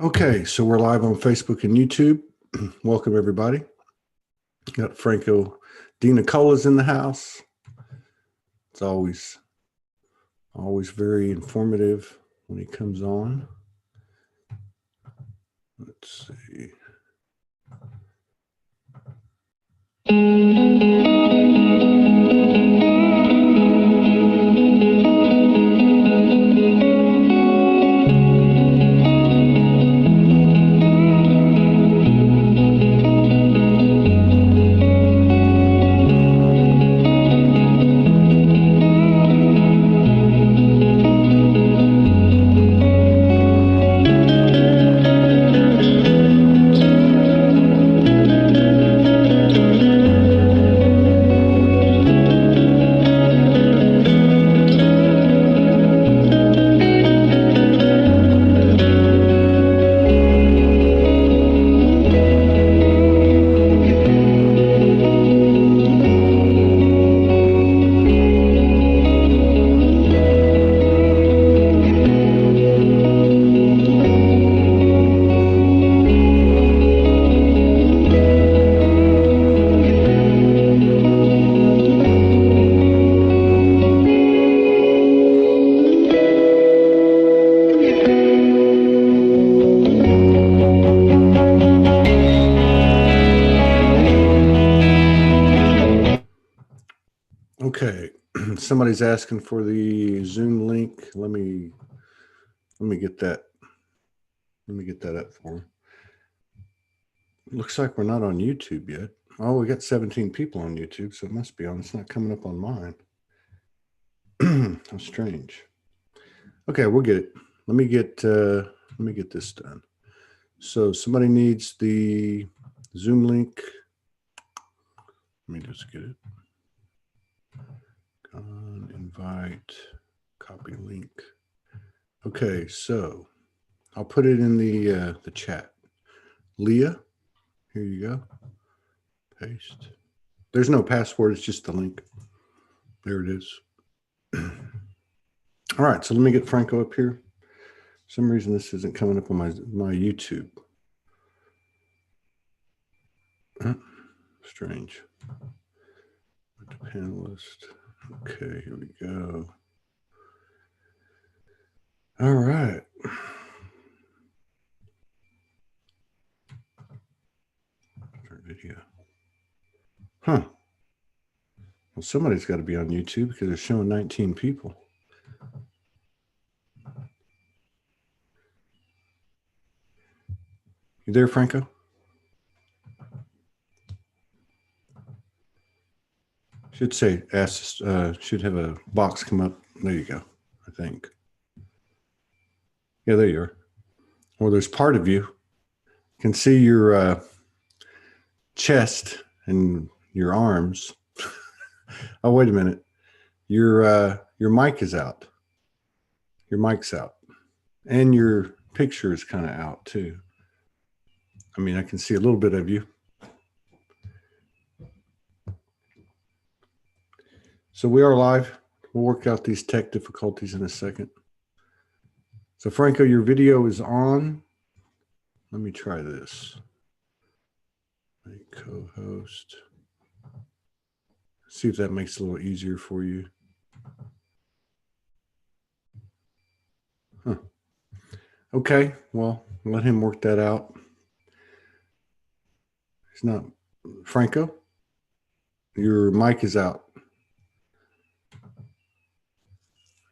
Okay, so we're live on Facebook and YouTube. Welcome, everybody. Got Franco DeNicola's in the house. It's always very informative when he comes on. Let's see. Okay, somebody's asking for the Zoom link. Let me get that. Let me get that up for them. Looks like we're not on YouTube yet. Oh, we got 17 people on YouTube, so it must be on. It's not coming up on mine. How strange. Okay, we'll get it. Let me get this done. So somebody needs the Zoom link. Let me just get it. Invite, copy link. Okay, so I'll put it in the chat. Leah, here you go. Paste. There's no password, it's just the link. There it is. All right, so let me get Franco up here. For some reason this isn't coming up on my YouTube. Strange. The panelist. Okay, here we go. All right. Start video. Huh. Well, somebody's got to be on YouTube because they're showing 19 people. You there, Franco? Should say ask. Should have a box come up. There you go. I think. Yeah, there you are. Well, there's part of you. You can see your chest and your arms. Oh, wait a minute. Your mic is out. Your mic's out, and your picture is kind of out too. I mean, I can see a little bit of you. So we are live. We'll work out these tech difficulties in a second. So Franco, your video is on. Let me try this. Make co-host. See if that makes it a little easier for you. Huh. Okay, well, let him work that out. It's not. Franco, your mic is out.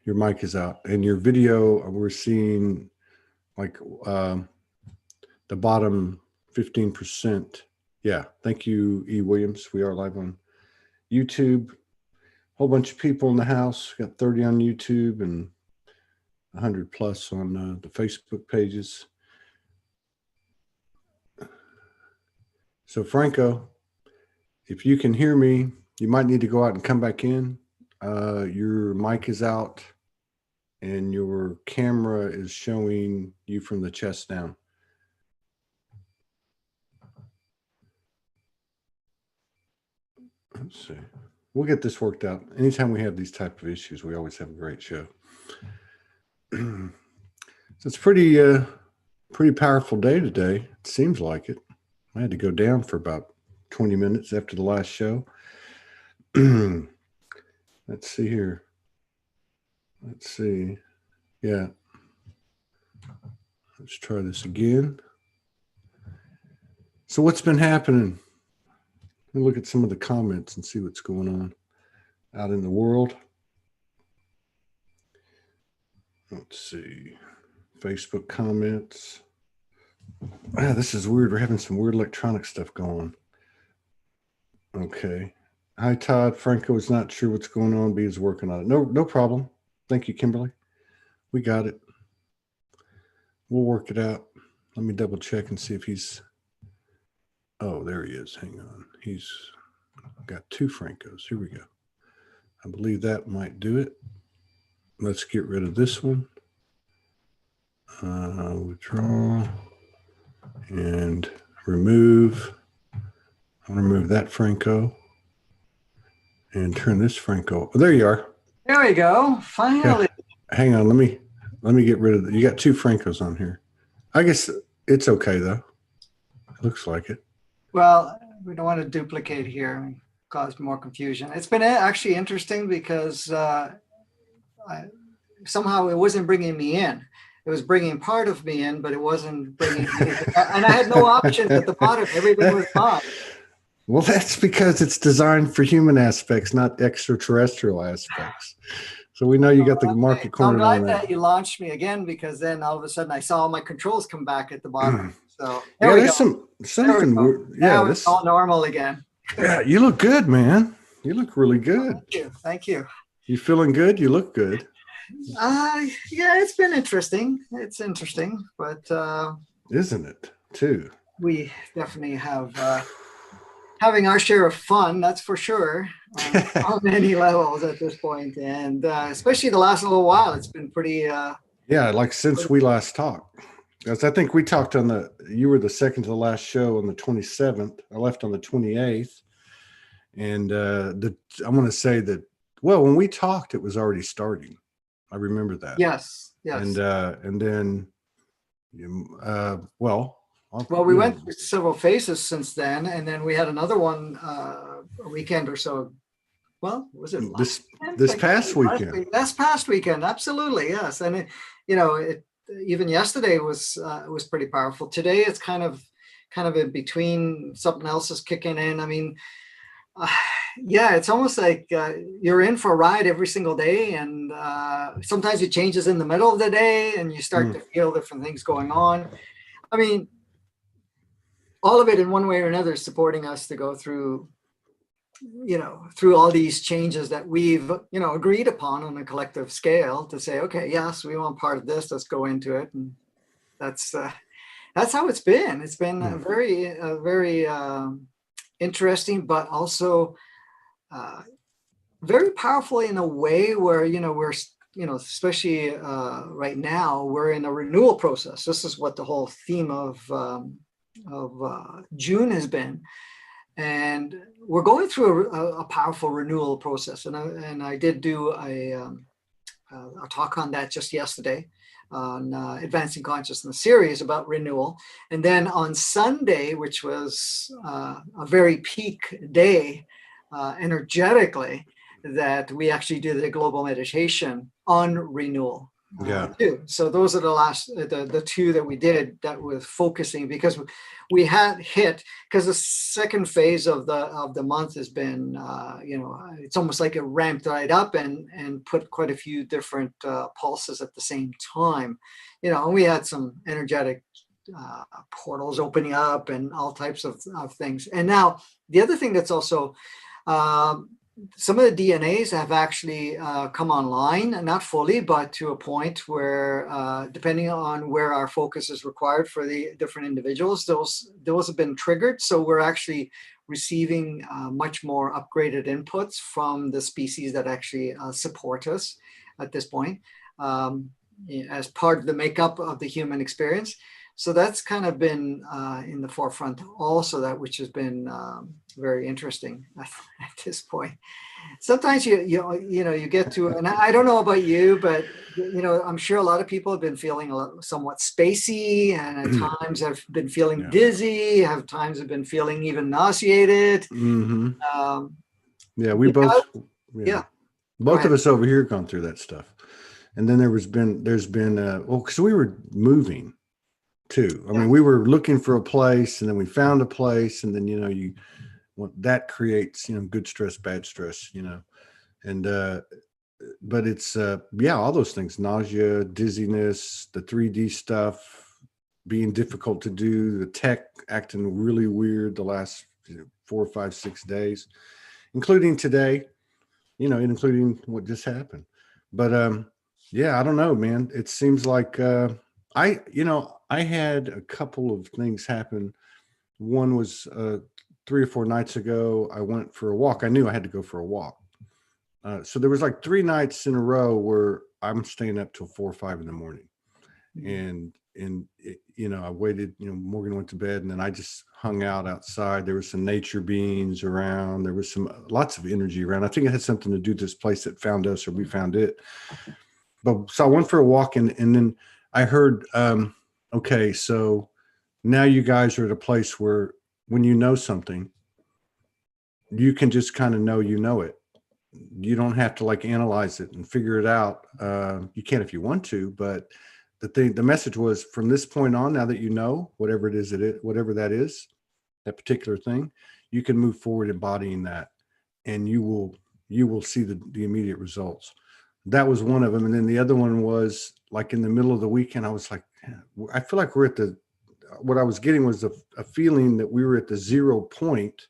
Your mic is out, and your video, we're seeing like the bottom 15%. Yeah, thank you, E. Williams. We are live on YouTube. Whole bunch of people in the house. Got 30 on YouTube and 100 plus on the Facebook pages. So Franco, if you can hear me, you might need to go out and come back in. Your mic is out and your camera is showing you from the chest down. Let's see. We'll get this worked out. Anytime we have these type of issues, we always have a great show. So it's pretty Pretty powerful day today. It seems like it. I had to go down for about 20 minutes after the last show. Let's see here. Let's see. Yeah. Let's try this again. So what's been happening? Let me look at some of the comments and see what's going on out in the world. Let's see. Facebook comments. Ah, this is weird. We're having some weird electronic stuff going. Okay. Hi, Todd. Franco is not sure what's going on, but he's working on it. No problem. Thank you, Kimberly. We got it. We'll work it out. Let me double check and see if he's... Oh, there he is. Hang on. He's got two Francos. Here we go. I believe that might do it. Let's get rid of this one. Withdraw and remove. I'll remove that Franco and turn this Franco. Oh, there you are. There we go. Finally. Yeah. Hang on. Let me get rid of it. You got two Francos on here. I guess it's okay though. It looks like it. Well, we don't want to duplicate here and cause more confusion. It's been actually interesting because somehow it wasn't bringing me in. It was bringing part of me in, but it wasn't bringing me in. And I had no options at the bottom. Everything was gone. Well, that's because it's designed for human aspects, not extraterrestrial aspects. So we know you got the market corner on that. I'm glad that you launched me again, because then all of a sudden I saw all my controls come back at the bottom. So yeah, there's something weird. Yeah, now it's all normal again. Yeah, you look good, man. You look really good. Thank you. Thank you. You feeling good? You look good. Yeah, it's been interesting. It's interesting, but isn't it too? We definitely have having our share of fun, that's for sure, on many levels at this point, and especially the last little while, it's been pretty. Yeah, like since we last talked, because I think we talked on you were the second to the last show on the 27th. I left on the 28th, and I'm going to say that. Well, when we talked, it was already starting. I remember that. Yes. Yes. And then, well, we went through several phases since then, and then we had another one a weekend or so. Well, was it this past weekend? This past weekend, absolutely, yes. And even yesterday was pretty powerful. Today it's kind of in between. Something else is kicking in. I mean, yeah, it's almost like you're in for a ride every single day, and sometimes it changes in the middle of the day, and you start to feel different things going on. I mean, all of it in one way or another is supporting us to go through, through all these changes that we've, agreed upon on a collective scale to say, okay, yes, we want part of this. Let's go into it, and that's how it's been. It's been very interesting, but also very powerful in a way where, we're, especially right now, we're in a renewal process. This is what the whole theme of June has been. And we're going through a powerful renewal process. And I did do a talk on that just yesterday on Advancing Consciousness series about renewal. And then on Sunday, which was a very peak day energetically, that we actually did a global meditation on renewal. Too. So those are the two that we did that was focusing, because we had hit, because the second phase of the month has been, it's almost like it ramped right up and put quite a few different pulses at the same time, and we had some energetic portals opening up and all types of things. And now the other thing that's also some of the DNAs have actually come online, not fully, but to a point where, depending on where our focus is required for the different individuals, those have been triggered. So we're actually receiving much more upgraded inputs from the species that actually support us at this point, as part of the makeup of the human experience. So that's kind of been in the forefront also, that which has been very interesting at this point. Sometimes you get to, and I don't know about you, but I'm sure a lot of people have been feeling somewhat spacey, and at times have been feeling dizzy, have times have been feeling even nauseated. Yeah, we both. Yeah. Both of us over here gone through that stuff. And then there's been because we were moving too. I mean, we were looking for a place, and then we found a place, and then that creates good stress, bad stress, and but it's all those things: nausea, dizziness, the 3D stuff being difficult to do, the tech acting really weird the last 4, 5, 6 days, including today, including what just happened. But I don't know, man. It seems like I had a couple of things happen. One was 3 or 4 nights ago. I went for a walk. I knew I had to go for a walk. So there was like 3 nights in a row where I'm staying up till 4 or 5 in the morning. And I waited, Morgan went to bed, and then I just hung out outside. There was some nature beings around. There was lots of energy around. I think it had something to do with this place that found us, or we found it. But so I went for a walk, and then I heard, okay, so now you guys are at a place where when you know something, you can just kind of know it. You don't have to like analyze it and figure it out. You can if you want to, but the message was, from this point on, now that you know whatever it is, whatever that is, that particular thing, you can move forward embodying that, and you will see the immediate results. That was one of them. And then the other one was like in the middle of the weekend, I was like, I feel like what I was getting was a feeling that we were at the 0 point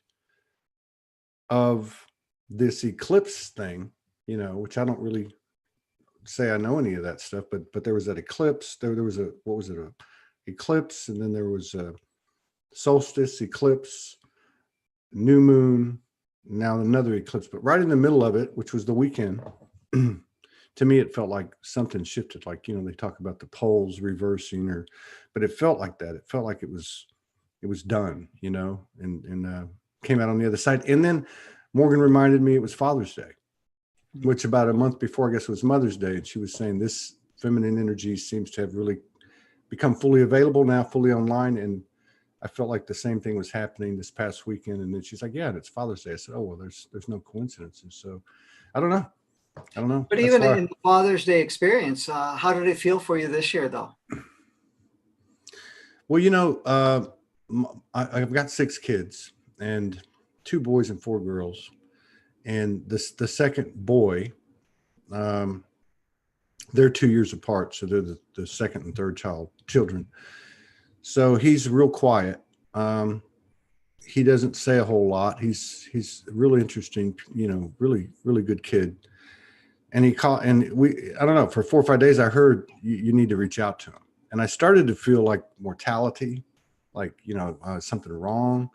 of this eclipse thing, which I don't really say I know any of that stuff, but there was that eclipse. There was a eclipse, and then there was a solstice, eclipse, new moon, now another eclipse. But right in the middle of it, which was the weekend, to me it felt like something shifted. Like they talk about the poles reversing, but it felt like that. It felt like it was done, and came out on the other side. And then Morgan reminded me it was Father's Day, which about a month before, I guess, was Mother's Day. And she was saying this feminine energy seems to have really become fully available now, fully online. And I felt like the same thing was happening this past weekend. And then she's like, yeah, and it's Father's Day. I said, oh, well, there's no coincidences. So I don't know. But even in the Father's Day experience, how did it feel for you this year, though? Well, I've got 6 kids, and 2 boys and 4 girls. And the second boy, they're 2 years apart. So they're the second and third children. So he's real quiet. He doesn't say a whole lot. He's really interesting, really, really good kid. And I don't know, for 4 or 5 days, I heard you need to reach out to him. And I started to feel like mortality, like, something wrong.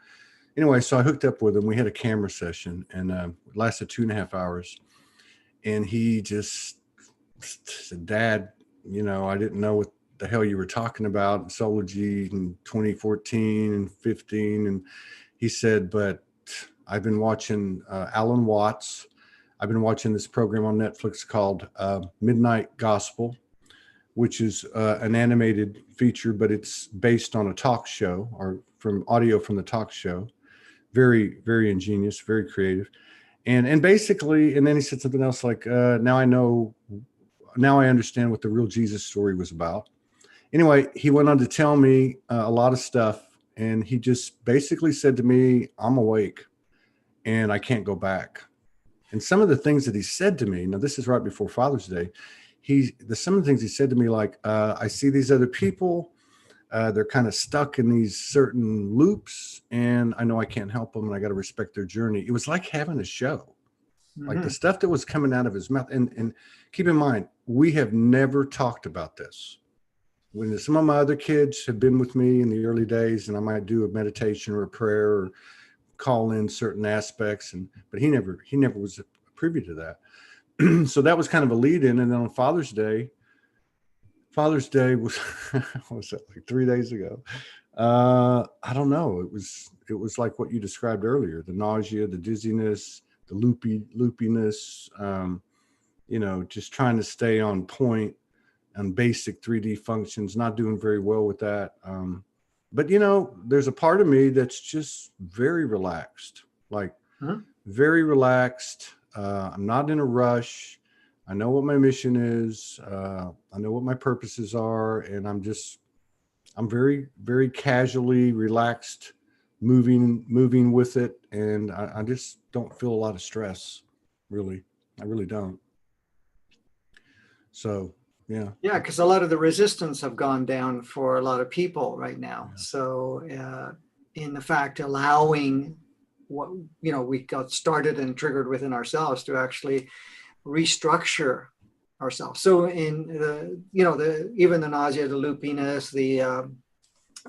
Anyway, so I hooked up with him. We had a camera session, and it lasted 2.5 hours. And he just said, Dad, I didn't know what the hell you were talking about in Solargy in 2014 and 15. And he said, but I've been watching Alan Watts. I've been watching this program on Netflix called Midnight Gospel, which is an animated feature, but it's based on a talk show, or from audio from the talk show. Very, very ingenious, very creative. And basically, and then he said something else like, now I understand what the real Jesus story was about. Anyway, he went on to tell me a lot of stuff, and he just basically said to me, I'm awake and I can't go back. And some of the things that he said to me, now this is right before Father's Day, some of the things he said to me, like, I see these other people, they're kind of stuck in these certain loops, and I know I can't help them, and I got to respect their journey. It was like having a show. Mm-hmm. Like the stuff that was coming out of his mouth. And keep in mind, we have never talked about this. When some of my other kids have been with me in the early days, and I might do a meditation or a prayer or call in certain aspects, but he never was privy to that. So that was kind of a lead in. And then on Father's Day, Father's Day was, what was that, like 3 days ago? I don't know. It was like what you described earlier: the nausea, the dizziness, the loopiness. Just trying to stay on point on basic 3D functions. Not doing very well with that. But there's a part of me that's just very relaxed, like very relaxed. I'm not in a rush. I know what my mission is. I know what my purposes are, and I'm very, very casually relaxed, moving with it, and I just don't feel a lot of stress, really. I really don't. So, yeah. Yeah, because a lot of the resistance have gone down for a lot of people right now. Yeah. So, in the fact allowing what we got started and triggered within ourselves to actually restructure ourselves. So in even the nausea, the loopiness, the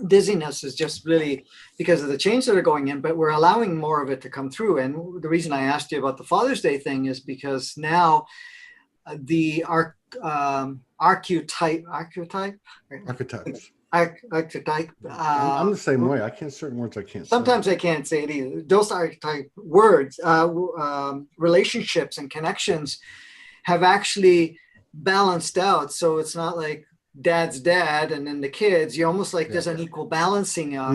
dizziness is just really because of the change that are going in, but we're allowing more of it to come through. And the reason I asked you about the Father's Day thing is because now the archetypes. Archetype. I'm the same way. I can't certain words I can't Sometimes say. I can't say it either. Those archetype words, relationships and connections have actually balanced out. So it's not like dad's dad and then the kids. You almost like there's an equal balancing of,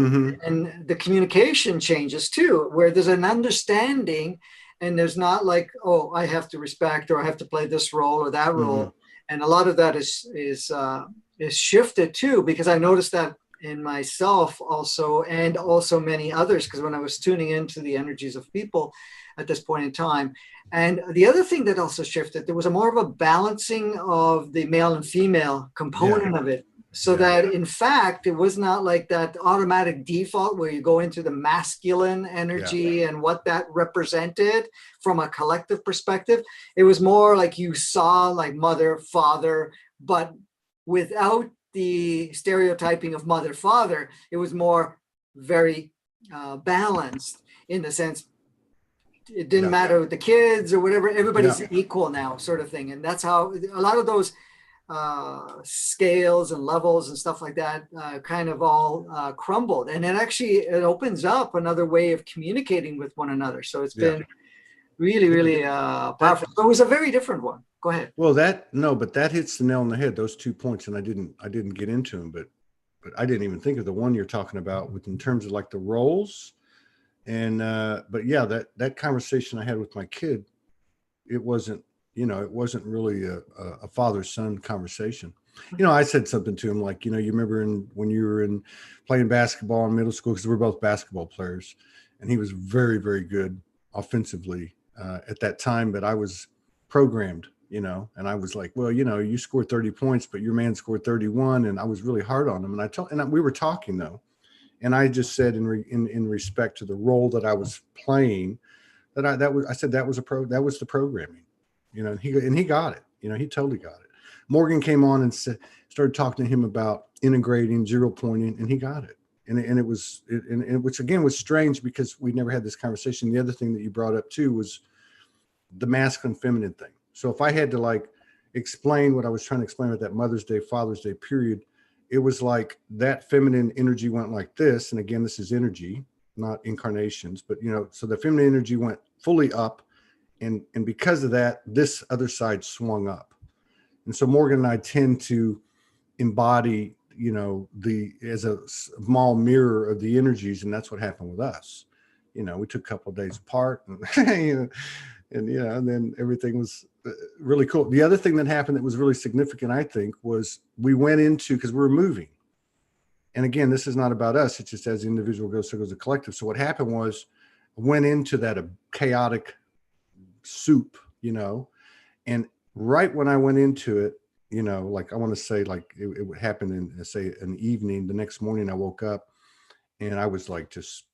and the communication changes too, where there's an understanding, and there's not like, oh, I have to respect or I have to play this role or that role. And a lot of that is shifted too, because I noticed that in myself also, and also many others, because when I was tuning into the energies of people at this point in time. And the other thing that also shifted, there was a more of a balancing of the male and female component of it. So that in fact, it was not like that automatic default where you go into the masculine energy and what that represented from a collective perspective. It was more like you saw like mother, father, but without the stereotyping of mother, father. It was more very balanced in the sense it didn't matter with the kids or whatever. Everybody's equal now, sort of thing. And that's how a lot of those scales and levels and stuff like that kind of all crumbled. And it opens up another way of communicating with one another. So it's been really, really powerful. So it was a very different one. Go ahead. Well, but that hits the nail on the head, those 2 points. And I didn't get into them, but I didn't even think of the one you're talking about in terms of like the roles. And, but yeah, that conversation I had with my kid, it wasn't really a father-son conversation. I said something to him like, you remember when you were playing basketball in middle school, because we're both basketball players, and he was very, very good offensively at that time, but I was programmed, and I was like, well, you scored 30 points, but your man scored 31. And I was really hard on him. And we were talking though. And I just said in respect to the role that I was playing, I said that was the programming, and he got it, he totally got it. Morgan came on and started talking to him about integrating, zero pointing, and he got it. And which again was strange because we never had this conversation. The other thing that you brought up too was the masculine feminine thing. So if I had to like explain what I was trying to explain with that Mother's Day, Father's Day period, it was like that feminine energy went like this. And again, this is energy, not incarnations, but so the feminine energy went fully up. And because of that, this other side swung up. And so Morgan and I tend to embody, as a small mirror of the energies. And that's what happened with us. We took a couple of days apart and, and then everything was really cool. The other thing that happened that was really significant, I think, was we went into, because we were moving. And again, this is not about us. It's just as the individual goes, so goes the collective. So what happened was I went into that chaotic soup, and right when I went into it, like I want to say like it would happen in say an evening, the next morning I woke up and I was like just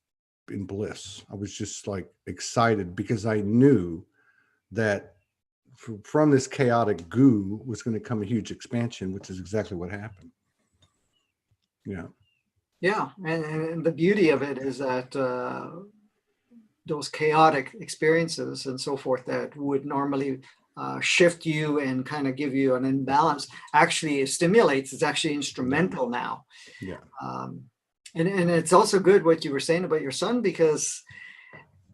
in bliss. I was just like excited because I knew that from this chaotic goo was going to come a huge expansion, which is exactly what happened. Yeah. Yeah. And the beauty of it is that those chaotic experiences and so forth that would normally shift you and kind of give you an imbalance actually stimulates. It's actually instrumental now. Yeah. And it's also good what you were saying about your son, because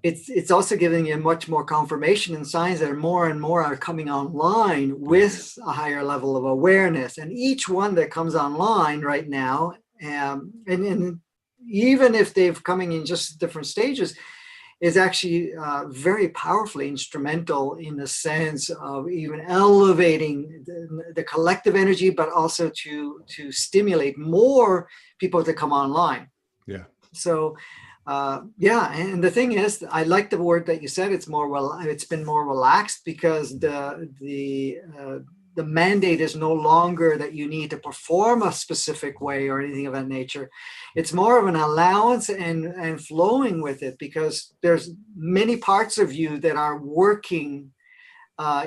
it's also giving you much more confirmation and signs that more and more are coming online with a higher level of awareness. And each one that comes online right now, and even if they've coming in just different stages, is actually very powerfully instrumental in the sense of even elevating the collective energy, but also to stimulate more people to come online. Yeah. So, yeah. And the thing is, I like the word that you said. It's been more relaxed, because the mandate is no longer that you need to perform a specific way or anything of that nature. It's more of an allowance and flowing with it, because there's many parts of you that are working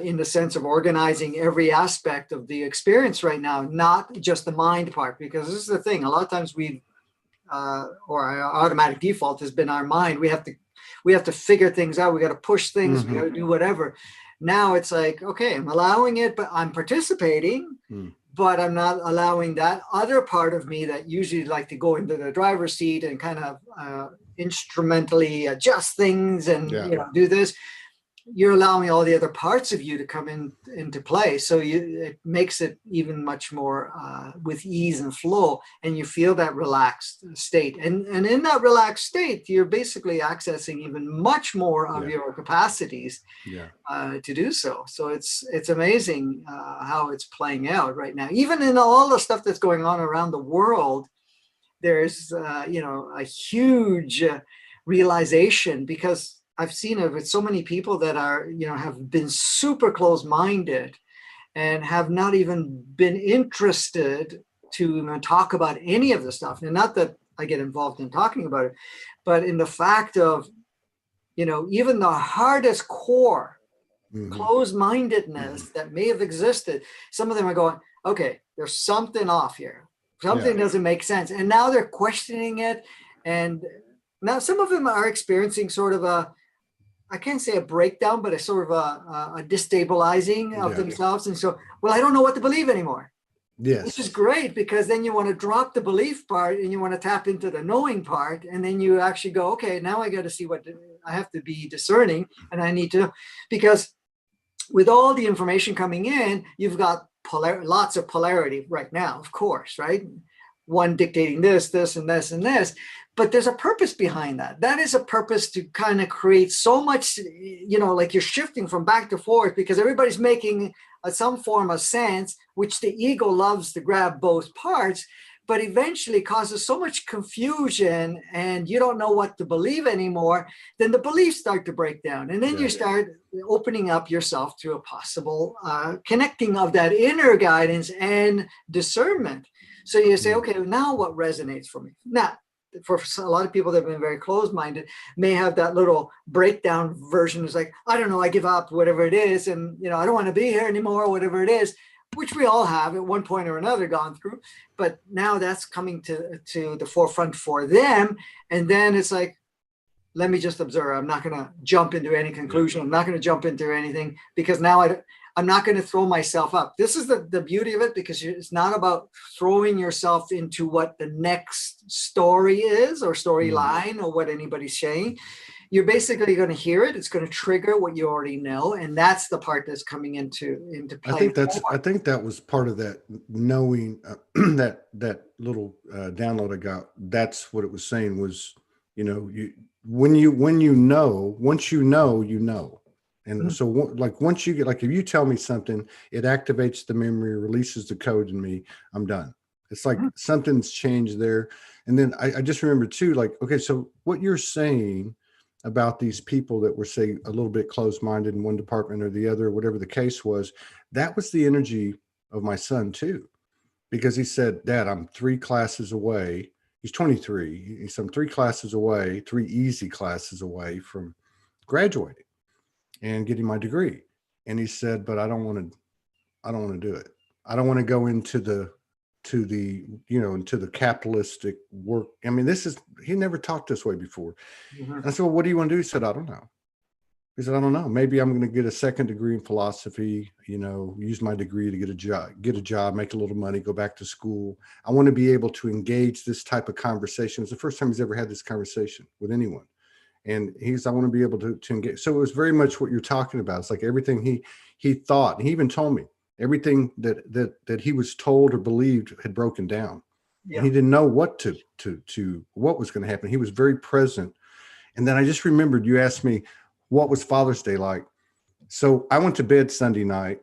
in the sense of organizing every aspect of the experience right now, not just the mind part. Because this is the thing, a lot of times or our automatic default has been our mind. We have to figure things out. We got to push things. We got to do whatever. Now it's like, okay, I'm allowing it, but I'm participating, but I'm not allowing that other part of me that usually like to go into the driver's seat and kind of instrumentally adjust things and do this. You're allowing all the other parts of you to come into play. So it makes it even much more with ease and flow, and you feel that relaxed state. And in that relaxed state, you're basically accessing even much more of your capacities to do so. So it's amazing how it's playing out right now. Even in all the stuff that's going on around the world, there's a huge realization, because I've seen it with so many people that are, have been super close-minded and have not even been interested to even talk about any of the stuff. And not that I get involved in talking about it, but in the fact of, even the hardest core closed-mindedness that may have existed, some of them are going, okay, there's something off here. Something doesn't make sense. And now they're questioning it. And now some of them are experiencing sort of I can't say a breakdown, but a sort of a destabilizing of themselves. And so, well, I don't know what to believe anymore. Yes. Which is great, because then you want to drop the belief part and you want to tap into the knowing part. And then you actually go, okay, now I got to see what I have to be discerning. And I need to, because with all the information coming in, you've got lots of polarity right now, of course, right? One dictating this, and this, and this. But there's a purpose behind that. That is a purpose to kind of create so much, like you're shifting from back to forth, because everybody's making some form of sense, which the ego loves to grab both parts, but eventually causes so much confusion and you don't know what to believe anymore. Then the beliefs start to break down. And then you start opening up yourself to a possible connecting of that inner guidance and discernment. So you say, okay, now what resonates for me? Now, for a lot of people that have been very closed-minded may have that little breakdown version. It's like, I don't know, I give up, whatever it is. And, I don't want to be here anymore, whatever it is, which we all have at one point or another gone through. But now that's coming to the forefront for them. And then it's like, let me just observe. I'm not going to jump into any conclusion. I'm not going to jump into anything, because now I'm not going to throw myself up. This is the beauty of it, because it's not about throwing yourself into what the next story is or storyline or what anybody's saying. You're basically going to hear it. It's going to trigger what you already know. And that's the part that's coming into play. I think that was part of that knowing that little download I got. That's what it was saying was, once you know. And so like once you get, like, if you tell me something, it activates the memory, releases the code in me, I'm done. It's like something's changed there. And then I just remember too, like, okay, so what you're saying about these people that were, say, a little bit closed-minded in one department or the other, whatever the case was, that was the energy of my son too. Because he said, Dad, I'm 3 classes away. He's 23. He's some 3 classes away, 3 easy classes away from graduating and getting my degree. And he said, but I don't want to do it. I don't want to go into to the, you know, into the capitalistic work. I mean, he never talked this way before. Mhm. I said, well, what do you want to do? He said, I don't know. He said, I don't know. Maybe I'm going to get a second degree in philosophy, you know, use my degree to get a job, make a little money, go back to school. I want to be able to engage this type of conversation. It's the first time he's ever had this conversation with anyone. And I want to be able to engage. So it was very much what you're talking about. It's like everything he thought. He even told me everything that he was told or believed had broken down. Yeah. And he didn't know what what was going to happen. He was very present. And then I just remembered you asked me, what was Father's Day like? So I went to bed Sunday night,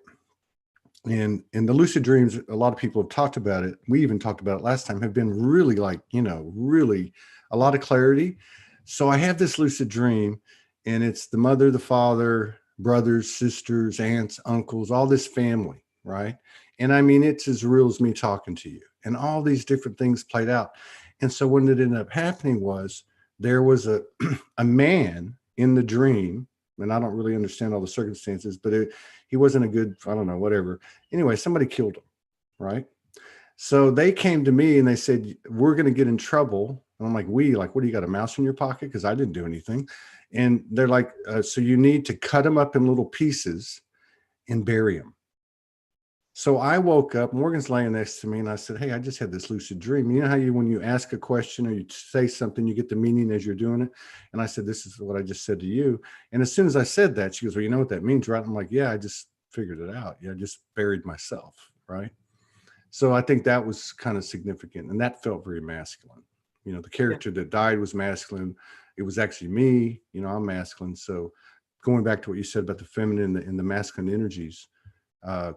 and the lucid dreams, a lot of people have talked about it. We even talked about it last time, have been really like, you know, really a lot of clarity. So I have this lucid dream, and it's the mother, the father, brothers, sisters, aunts, uncles, all this family, right? And I mean, it's as real as me talking to you, and all these different things played out. And so what ended up happening was there was a man in the dream, and I don't really understand all the circumstances, but he wasn't a good, I don't know, whatever. Anyway, somebody killed him, right? So they came to me and they said, we're going to get in trouble. And I'm like, what do you got, a mouse in your pocket? Because I didn't do anything. And they're like, so you need to cut him up in little pieces and bury him. So I woke up, Morgan's laying next to me, and I said, hey, I just had this lucid dream. You know how when you ask a question or you say something, you get the meaning as you're doing it? And I said, this is what I just said to you. And as soon as I said that, she goes, well, you know what that means, right? I'm like, yeah, I just figured it out. Yeah, I just buried myself, right? So I think that was kind of significant. And that felt very masculine. You know, the character that died was masculine. It was actually me, you know, I'm masculine. So going back to what you said about the feminine and the masculine energies,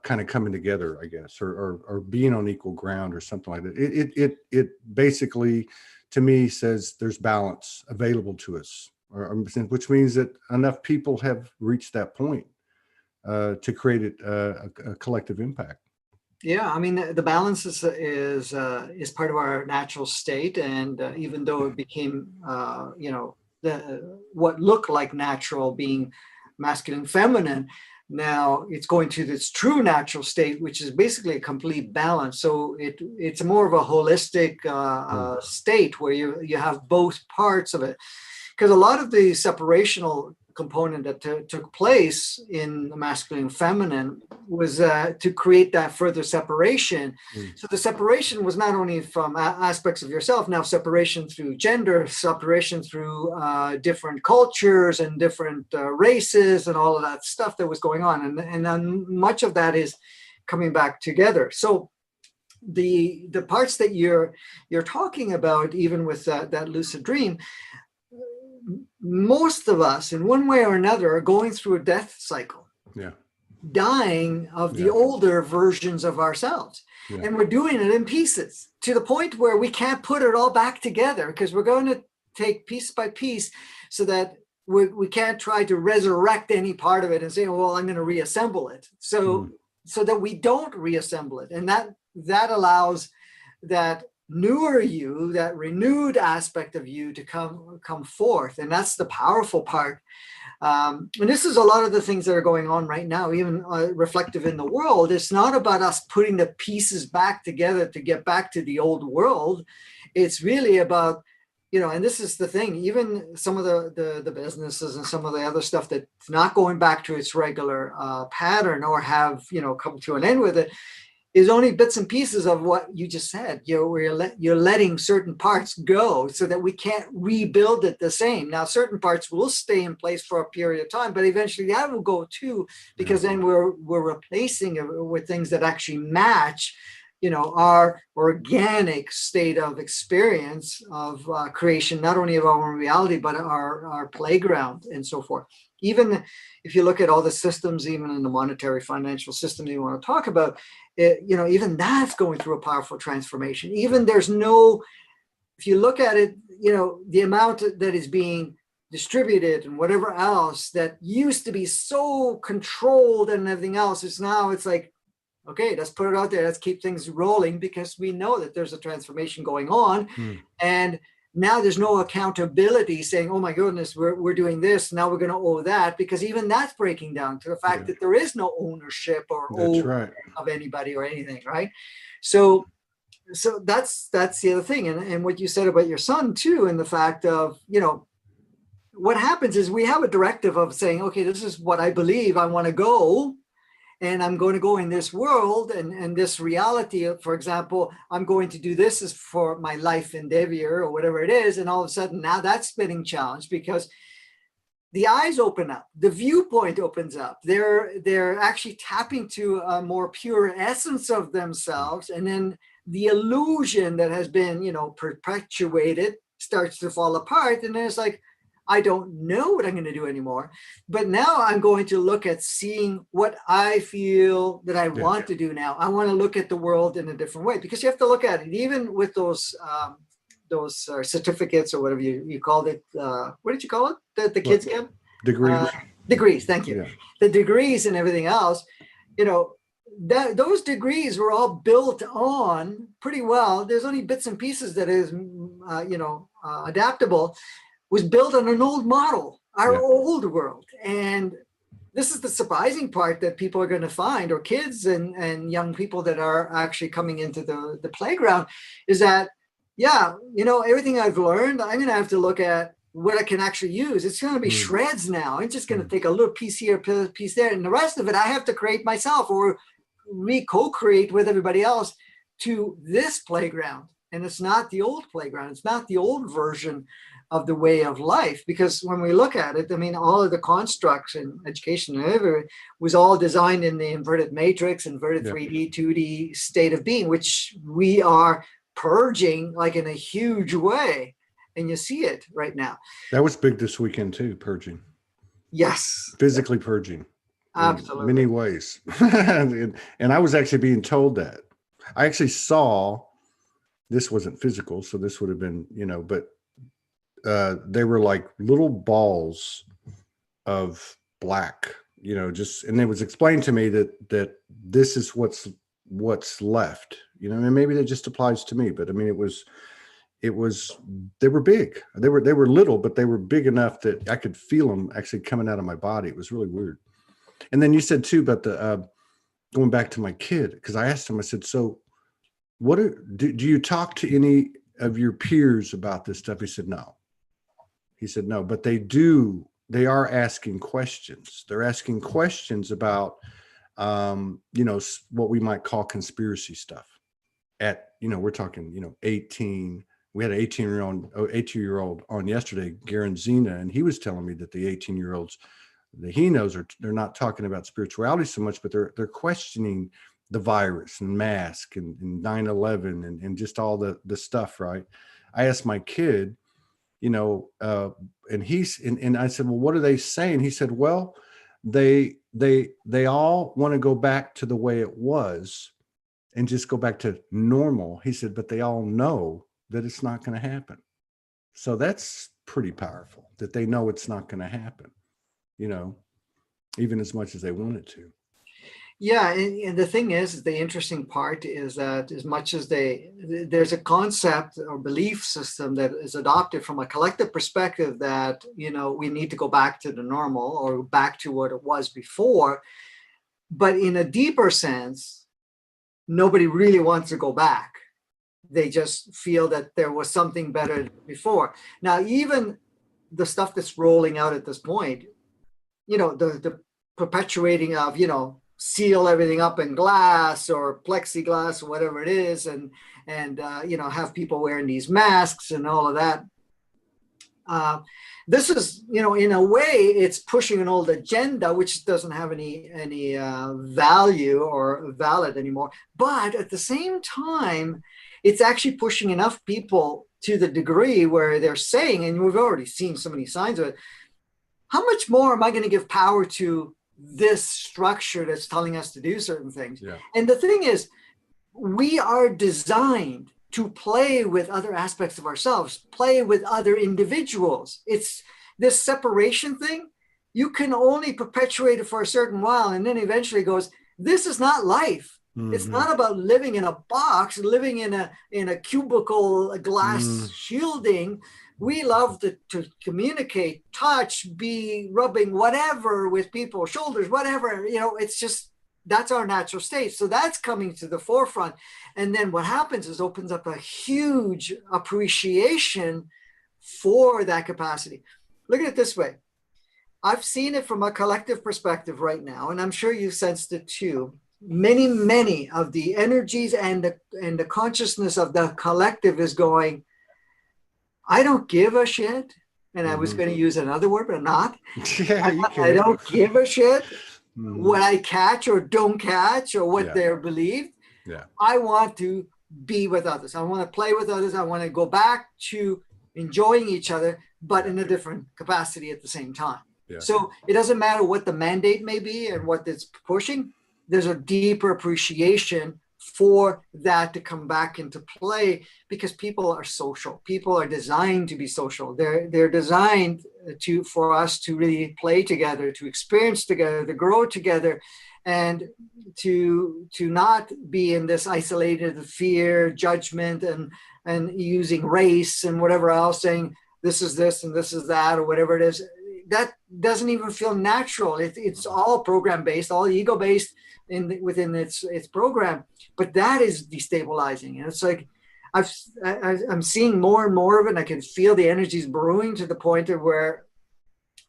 kind of coming together, I guess, or being on equal ground or something like that. It basically, to me, says there's balance available to us, which means that enough people have reached that point to create a collective impact. Yeah, I mean, the balance is part of our natural state, and even though it became, you know, what looked like natural being masculine, feminine, now it's going to this true natural state, which is basically a complete balance. So it's more of a holistic state where you have both parts of it, because a lot of the separational component that took place in the masculine and feminine was to create that further separation. So the separation was not only from aspects of yourself, now separation through gender, separation through different cultures and different races and all of that stuff that was going on. And then much of that is coming back together. So the parts that you're talking about, even with that lucid dream, most of us in one way or another are going through a death cycle, dying of the older versions of ourselves. And we're doing it in pieces to the point where we can't put it all back together, because we're going to take piece by piece, so that we can't try to resurrect any part of it and say, well, I'm going to reassemble it. So that we don't reassemble it. And that allows that newer you, that renewed aspect of you, to come forth. And that's the powerful part. And this is a lot of the things that are going on right now, even reflective in the world. It's not about us putting the pieces back together to get back to the old world. It's really about, you know, and this is the thing, even some of the businesses and some of the other stuff that's not going back to its regular pattern, or have, you know, come to an end with it, is only bits and pieces of what you just said, you know, where you're letting certain parts go so that we can't rebuild it the same. Now, certain parts will stay in place for a period of time, but eventually that will go too, because then we're replacing it with things that actually match, you know, our organic state of experience of creation, not only of our own reality, but our playground and so forth. Even if you look at all the systems, even in the monetary financial system you want to talk about, you know, even that's going through a powerful transformation. Even if you look at it, you know, the amount that is being distributed and whatever else that used to be so controlled and everything else, it's like, okay, let's put it out there. Let's keep things rolling, because we know that there's a transformation going on. And now there's no accountability saying, oh my goodness, we're doing this, now we're going to owe that, because even that's breaking down to the fact that there is no ownership or of anybody or anything, right? So So that's the other thing. And what you said about your son too, and the fact of, what happens is we have a directive of saying, okay, this is what I believe I want to go. And I'm going to go in this world and this reality. For example, I'm going to do this is for my life endeavor or whatever it is. And all of a sudden now that's getting challenged because the eyes open up, the viewpoint opens up. They're actually tapping to a more pure essence of themselves. And then the illusion that has been, perpetuated starts to fall apart. And then it's like, I don't know what I'm going to do anymore. But now I'm going to look at seeing what I feel that I want to do now. I want to look at the world in a different way, because you have to look at it, even with those certificates or whatever you called it. What did you call it? That the kids get? Degrees. Degrees. Thank you. Yeah. The degrees and everything else, those degrees were all built on pretty well. There's only bits and pieces that is, adaptable. Was built on an old model, our old world. And this is the surprising part that people are going to find, or kids and young people that are actually coming into the playground, is that, everything I've learned, I'm going to have to look at what I can actually use. It's going to be shreds now. It's just going to take a little piece here, piece there. And the rest of it, I have to create myself or co-create with everybody else to this playground. And it's not the old playground. It's not the old version of the way of life, because when we look at it, I mean, all of the constructs in education and everything was all designed in the inverted matrix, inverted 3D, 2D state of being, which we are purging like in a huge way. And you see it right now. That was big this weekend too, purging. Yes. Physically purging. Absolutely. In many ways. and I was actually being told that. I actually saw, this wasn't physical, so this would have been, but they were like little balls of black, and it was explained to me that this is what's left, and maybe that just applies to me, but I mean, it was, they were big, they were little, but they were big enough that I could feel them actually coming out of my body. It was really weird. And then you said too about the, going back to my kid, because I asked him, I said, so do you talk to any of your peers about this stuff? He said, no. He said, no, but they are asking questions. They're asking questions about, what we might call conspiracy stuff at, we're talking, 18. We had an 18-year-old on yesterday, Dizziness, and he was telling me that the 18-year-olds that he knows they're not talking about spirituality so much, but they're questioning the virus and mask and 9/11 and just all the stuff, right? I asked my kid, and I said, well, what are they saying? He said, well, they all want to go back to the way it was and just go back to normal. He said, but they all know that it's not going to happen. So that's pretty powerful, that they know it's not going to happen, even as much as they want it to. Yeah, and the thing is, the interesting part is that as much as there's a concept or belief system that is adopted from a collective perspective that, we need to go back to the normal or back to what it was before. But in a deeper sense, nobody really wants to go back. They just feel that there was something better before. Now, even the stuff that's rolling out at this point, the perpetuating of, seal everything up in glass or plexiglass or whatever it is, and have people wearing these masks and all of that. This is, in a way, it's pushing an old agenda which doesn't have any value or valid anymore. But at the same time, it's actually pushing enough people to the degree where they're saying, and we've already seen so many signs of it, how much more am I going to give power to this structure that's telling us to do certain things? Yeah. And the thing is, we are designed to play with other aspects of ourselves, play with other individuals. It's this separation thing. You can only perpetuate it for a certain while, and then eventually goes, this is not life. Mm-hmm. It's not about living in a box, living in a cubicle, a glass shielding. We love to communicate, touch, be rubbing whatever with people's shoulders, whatever, it's just that's our natural state. So that's coming to the forefront. And then what happens is opens up a huge appreciation for that capacity. Look at it this way. I've seen it from a collective perspective right now, and I'm sure you sensed it too. Many of the energies and the consciousness of the collective is going, I don't give a shit. And I was going to use another word, but I'm not. Yeah, you can. I don't give a shit what Mhm. I catch or don't catch or what Yeah. they're believed. Yeah. I want to be with others. I want to play with others. I want to go back to enjoying each other, but in a different capacity at the same time. Yeah. So it doesn't matter what the mandate may be and what it's pushing. There's a deeper appreciation for that to come back into play, because people are social. People are designed to be social. They're designed for us to really play together, to experience together, to grow together, and to not be in this isolated fear, judgment, and using race and whatever else, saying this is this and this is that, or whatever it is. That doesn't even feel natural. It's all program based, all ego based within its program. But that is destabilizing, and it's like I'm seeing more and more of it, and I can feel the energies brewing to the point of where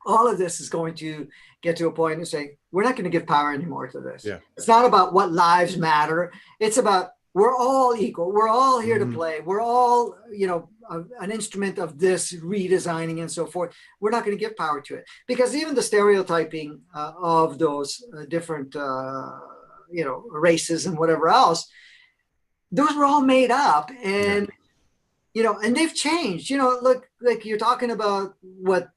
all of this is going to get to a point and say, we're not going to give power anymore to this. Yeah. It's not about what lives matter. It's about, we're all equal. We're all here to play. We're all, an instrument of this redesigning and so forth. We're not going to give power to it, because even the stereotyping of those different, races and whatever else, those were all made up, and, and they've changed. Look, like you're talking about what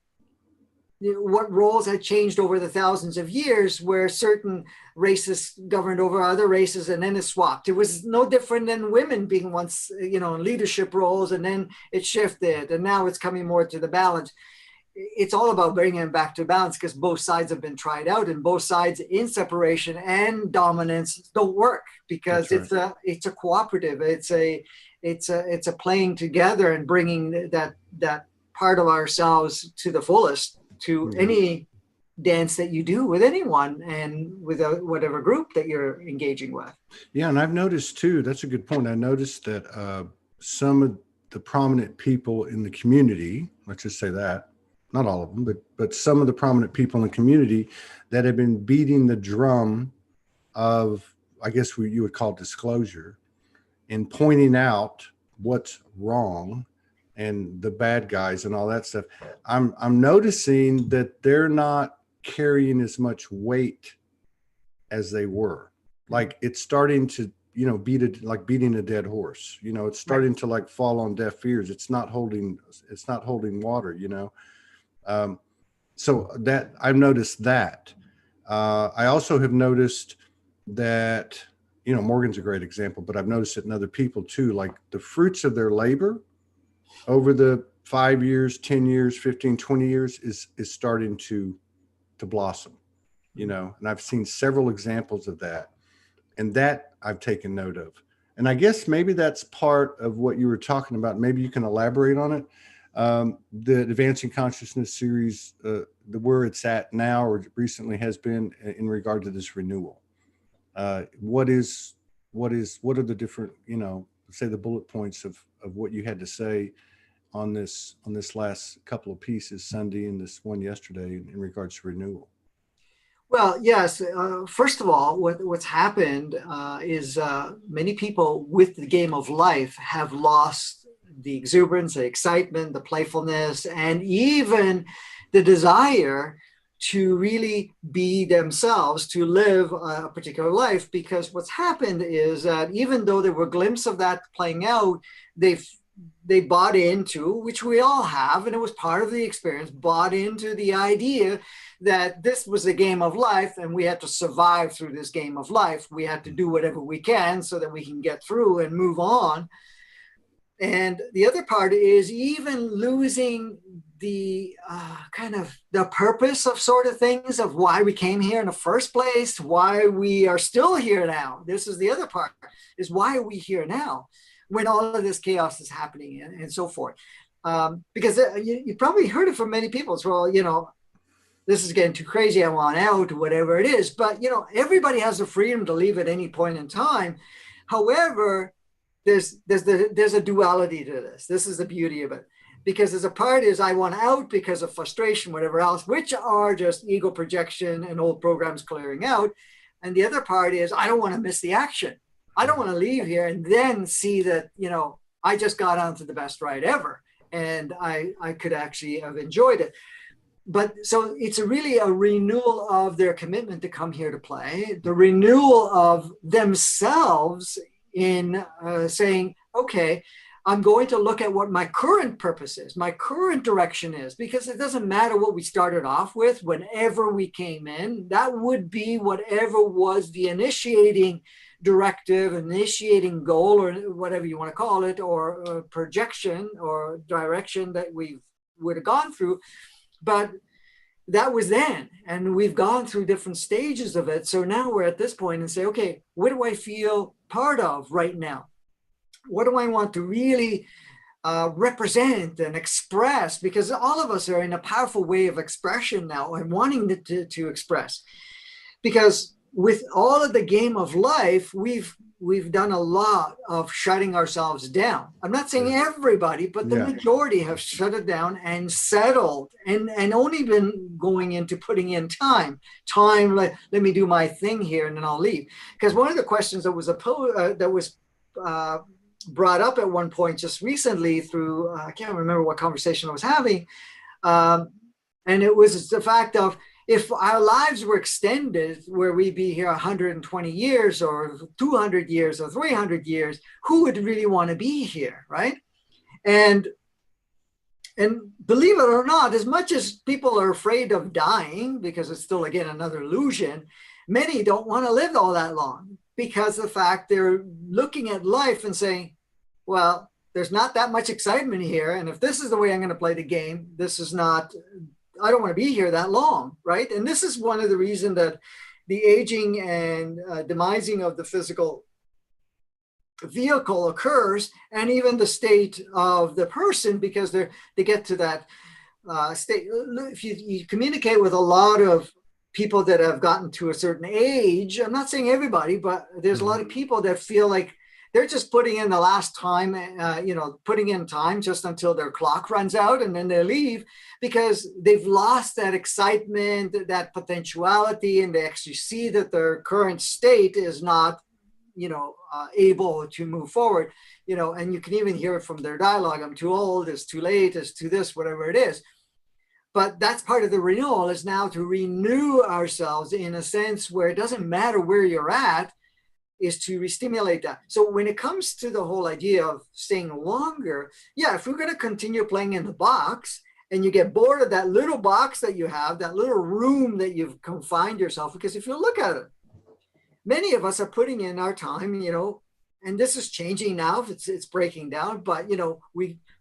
roles had changed over the thousands of years, where certain races governed over other races, and then it swapped. It was no different than women being once, in leadership roles, and then it shifted, and now it's coming more to the balance. It's all about bringing it back to balance, because both sides have been tried out, and both sides in separation and dominance don't work, because it's a cooperative. It's a playing together and bringing that part of ourselves to the fullest, to any dance that you do with anyone and with whatever group that you're engaging with. Yeah, and I've noticed too, that's a good point. I noticed that some of the prominent people in the community, let's just say that, not all of them, but some of the prominent people in the community that have been beating the drum of, I guess you would call disclosure, and pointing out what's wrong and the bad guys and all that stuff. I'm noticing that they're not carrying as much weight as they were. Like, it's starting to, beating a dead horse. It's starting to like fall on deaf ears. It's not holding water. So that I've noticed that. I also have noticed that, Morgan's a great example, but I've noticed it in other people too. Like, the fruits of their labor over the 5 years, 10 years, 15, 20 years is starting to blossom, and I've seen several examples of that, and that I've taken note of. And I guess maybe that's part of what you were talking about. Maybe you can elaborate on it. The Advancing Consciousness series, where it's at now or recently has been in regard to this renewal. What are the different, say the bullet points of what you had to say on this last couple of pieces, Sunday and this one yesterday, in regards to renewal? Well, yes. First of all, what's happened is many people with the game of life have lost the exuberance, the excitement, the playfulness, and even the desire to really be themselves, to live a particular life. Because what's happened is that even though there were glimpses of that playing out, they bought into, which we all have, and it was part of the experience, bought into the idea that this was a game of life, and we had to survive through this game of life. We had to do whatever we can so that we can get through and move on. And the other part is even losing the kind of the purpose of sort of things, of why we came here in the first place, why we are still here now. This is the other part, is why are we here now when all of this chaos is happening, and so forth. Because you probably heard it from many people as well, this is getting too crazy. I want out, or whatever it is. But, you know, everybody has the freedom to leave at any point in time. However, there's a duality to this. This is the beauty of it. Because there's a part is I want out because of frustration, whatever else, which are just ego projection and old programs clearing out. And the other part is I don't want to miss the action. I don't want to leave here and then see that, you know, I just got onto the best ride ever. And I could actually have enjoyed it. But so it's really a renewal of their commitment to come here to play, the renewal of themselves in saying, okay, I'm going to look at what my current purpose is, my current direction is, because it doesn't matter what we started off with whenever we came in. That would be whatever was the initiating directive, initiating goal, or whatever you want to call it, or projection or direction that we would have gone through. But that was then, and we've gone through different stages of it. So now we're at this point and say, okay, what do I feel part of right now? What do I want to really represent and express? Because all of us are in a powerful way of expression now and wanting to express. Because with all of the game of life, we've done a lot of shutting ourselves down. I'm not saying everybody, but the majority have shut it down and settled and only been going into putting in time, like, let me do my thing here and then I'll leave. Because one of the questions that was brought up at one point just recently through, I can't remember what conversation I was having. And it was the fact of, if our lives were extended where we'd be here 120 years or 200 years or 300 years, who would really want to be here, right? And believe it or not, as much as people are afraid of dying, because it's still, again, another illusion, many don't want to live all that long because of the fact they're looking at life and saying, well, there's not that much excitement here. And if this is the way I'm going to play the game, this is not... I don't want to be here that long, right? And this is one of the reasons that the aging and demising of the physical vehicle occurs, and even the state of the person, because they get to that state. If you communicate with a lot of people that have gotten to a certain age, I'm not saying everybody, but there's a lot of people that feel like they're just putting in the last time, putting in time just until their clock runs out and then they leave because they've lost that excitement, that potentiality, and they actually see that their current state is not, able to move forward, and you can even hear it from their dialogue. I'm too old, it's too late, it's too this, whatever it is. But that's part of the renewal, is now to renew ourselves in a sense where it doesn't matter where you're at, is to re-stimulate that. So when it comes to the whole idea of staying longer, if we're going to continue playing in the box and you get bored of that little box that you have, that little room that you've confined yourself, because if you look at it, many of us are putting in our time, and this is changing now, it's breaking down, but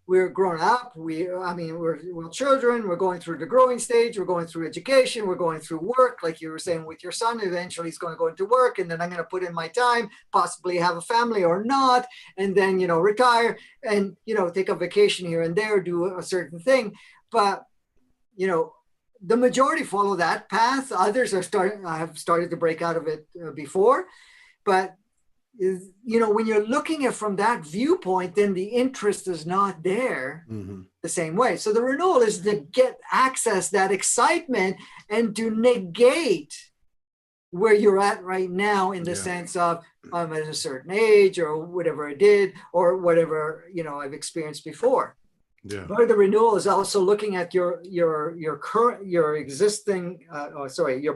we're grown up. We're children. We're going through the growing stage. We're going through education. We're going through work. Like you were saying with your son, eventually he's going to go into work, and then I'm going to put in my time, possibly have a family or not, and then, retire and, take a vacation here and there, do a certain thing. But, the majority follow that path. Others have started to break out of it before, but when you're looking at from that viewpoint, then the interest is not there the same way. So the renewal is to get access, that excitement, and to negate where you're at right now in the sense of I'm at a certain age or whatever I did or whatever, I've experienced before. Yeah. Part of the renewal is also looking at your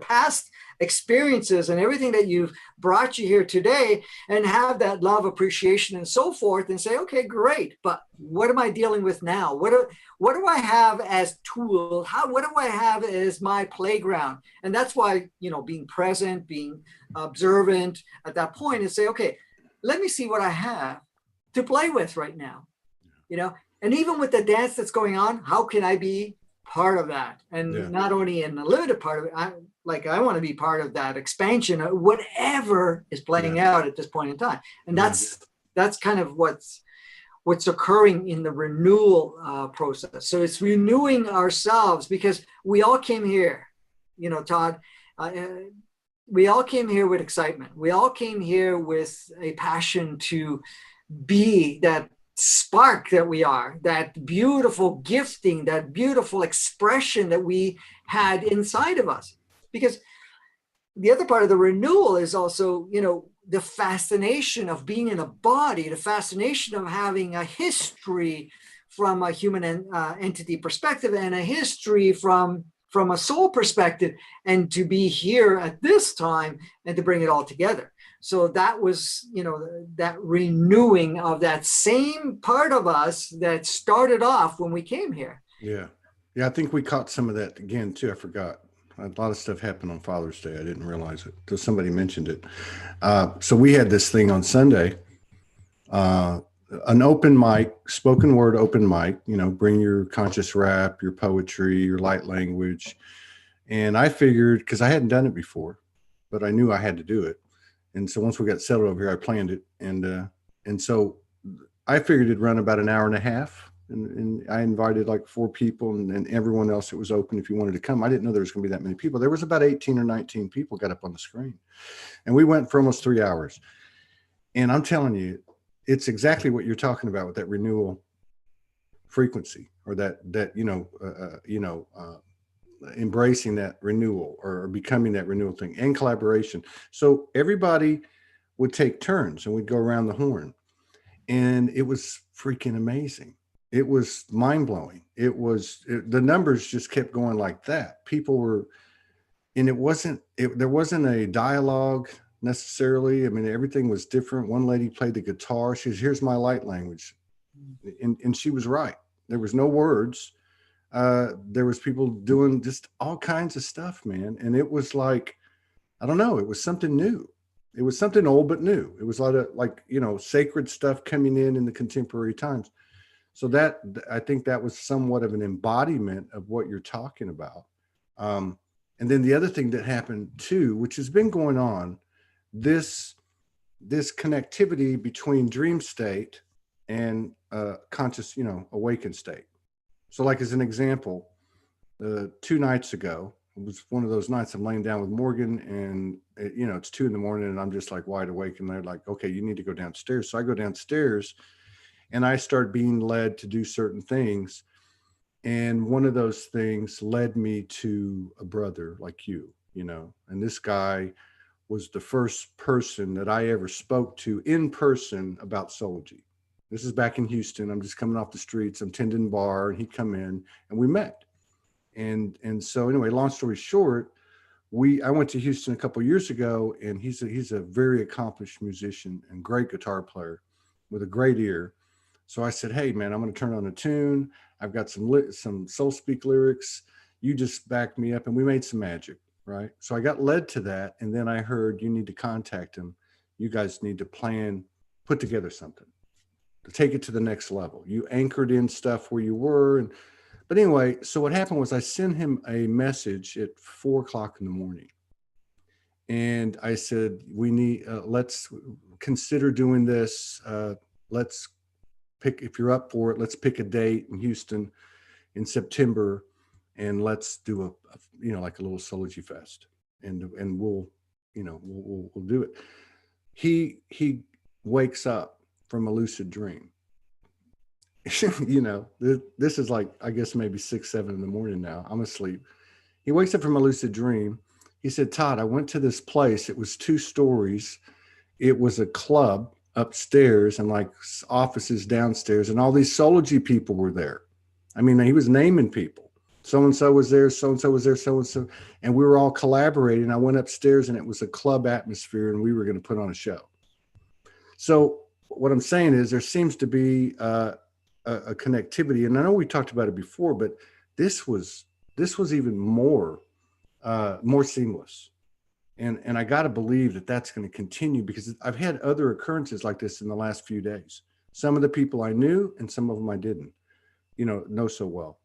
past experiences and everything that you've brought you here today, and have that love, appreciation, and so forth, and say, okay, great, but what am I dealing with now? What do I have as tools? What do I have as my playground? And that's why, being present, being observant at that point, and say, okay, let me see what I have to play with right now, And even with the dance that's going on, how can I be part of that? And not only in the limited part of it, I want to be part of that expansion of whatever is playing out at this point in time. And that's kind of what's occurring in the renewal process. So it's renewing ourselves, because we all came here you know, Todd, we all came here with excitement. We all came here with a passion to be that spark that we are, that beautiful gifting, that beautiful expression that we had inside of us. Because the other part of the renewal is also, you know, the fascination of being in a body, the fascination of having a history from a human entity perspective and a history from a soul perspective, and to be here at this time and to bring it all together. So that was, you know, that renewing of that same part of us that started off when we came here. Yeah. Yeah. I think we caught some of that again too. I forgot. A lot of stuff happened on Father's Day. I didn't realize it until somebody mentioned it. So we had this thing on Sunday, an open mic, spoken word open mic, you know, bring your conscious rap, your poetry, your light language. And I figured, because I hadn't done it before, but I knew I had to do it. And so once we got settled over here, I planned it. And so I figured it'd run about an hour and a half. And I invited like 4 people and everyone else that was open if you wanted to come. I didn't know there was going to be that many people. There was about 18 or 19 people got up on the screen. And we went for almost 3 hours. And I'm telling you, it's exactly what you're talking about with that renewal frequency, or that embracing that renewal or becoming that renewal thing, and collaboration. So everybody would take turns and we'd go around the horn. And it was freaking amazing. It was mind blowing. The numbers just kept going like that. People were, and there wasn't a dialogue necessarily. I mean, everything was different. One lady played the guitar. She says, "Here's my light language." And she was right. There was no words. There was people doing just all kinds of stuff, man. And it was like, I don't know, it was something new. It was something old, but new. It was a lot of like, you know, sacred stuff coming in the contemporary times. So that, I think that was somewhat of an embodiment of what you're talking about. And then the other thing that happened too, which has been going on, this connectivity between dream state and conscious, you know, awakened state. So like as an example, 2 nights ago, it was one of those nights I'm laying down with Morgan and, you know, it's 2 a.m. and I'm just like wide awake. And they're like, okay, you need to go downstairs. So I go downstairs and I start being led to do certain things. And one of those things led me to a brother like you know, and this guy was the first person that I ever spoke to in person about Soulology. This is back in Houston. I'm just coming off the streets. I'm tending bar and he'd come in and we met. And so anyway, long story short, I went to Houston a couple of years ago, and he's a very accomplished musician and great guitar player with a great ear. So I said, "Hey man, I'm going to turn on a tune. I've got some Soul Speak lyrics. You just back me up." And we made some magic, right? So I got led to that. And then I heard, you need to contact him. You guys need to put together something to take it to the next level. You anchored in stuff where you were. But anyway, so what happened was I sent him a message at 4:00 in the morning. And I said, let's consider doing this. Let's pick, if you're up for it, let's pick a date in Houston in September, and let's do like a little Soulology fest, and we'll do it. He wakes up from a lucid dream. You know, this is like, I guess maybe 6, 7 in the morning now. I'm asleep. He wakes up from a lucid dream. He said, "Todd, I went to this place. It was 2 stories. It was a club upstairs and like offices downstairs, and all these Soulology people were there." I mean, he was naming people. So-and-so was there, so-and-so was there, so-and-so. And we were all collaborating. I went upstairs and it was a club atmosphere and we were going to put on a show. So what I'm saying is there seems to be a connectivity. And I know we talked about it before, but this was even more seamless. And I got to believe that that's going to continue, because I've had other occurrences like this in the last few days. Some of the people I knew and some of them I didn't, know so well.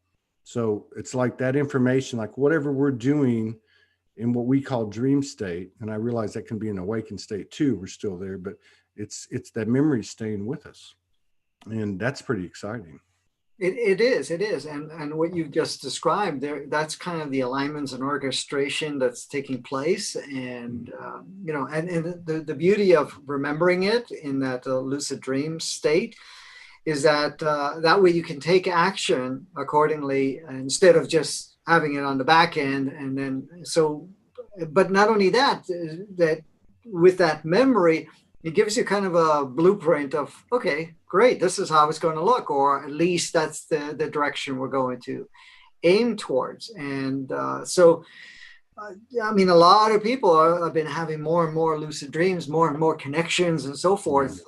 So it's like that information, like whatever we're doing in what we call dream state, and I realize that can be an awakened state too. We're still there, but it's that memory staying with us. And that's pretty exciting. It is. And what you've just described there, that's kind of the alignments and orchestration that's taking place. And, and the beauty of remembering it in that lucid dream state is that that way you can take action accordingly instead of just having it on the back end. And then, but not only that, that with that memory, it gives you kind of a blueprint of, okay, great, this is how it's going to look, or at least that's the direction we're going to aim towards. And a lot of people have been having more and more lucid dreams, more and more connections and so forth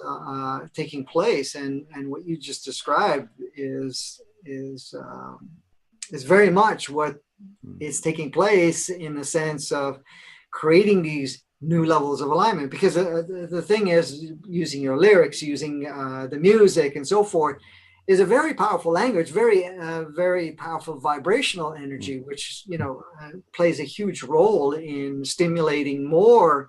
taking place. And what you just described is very much what is taking place in the sense of creating these new levels of alignment, because the thing is, using your lyrics, using the music and so forth is a very powerful language, very powerful vibrational energy, which plays a huge role in stimulating more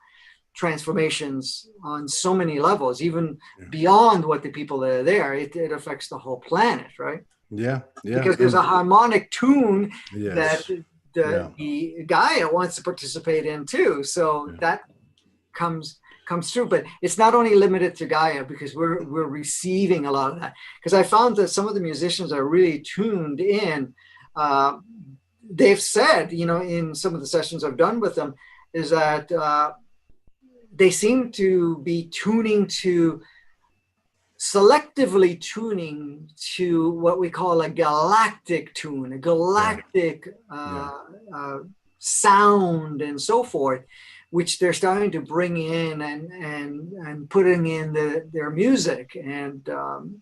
transformations on so many levels, even beyond what the people that are there. It affects the whole planet, right? Yeah Because there's a harmonic tune that the Gaia wants to participate in too. So that comes through, but it's not only limited to Gaia, because we're receiving a lot of that. Because I found that some of the musicians are really tuned in. They've said, in some of the sessions I've done with them, is that they seem to be selectively tuning to what we call a galactic tune, a galactic sound and so forth, which they're starting to bring in and putting in their music. And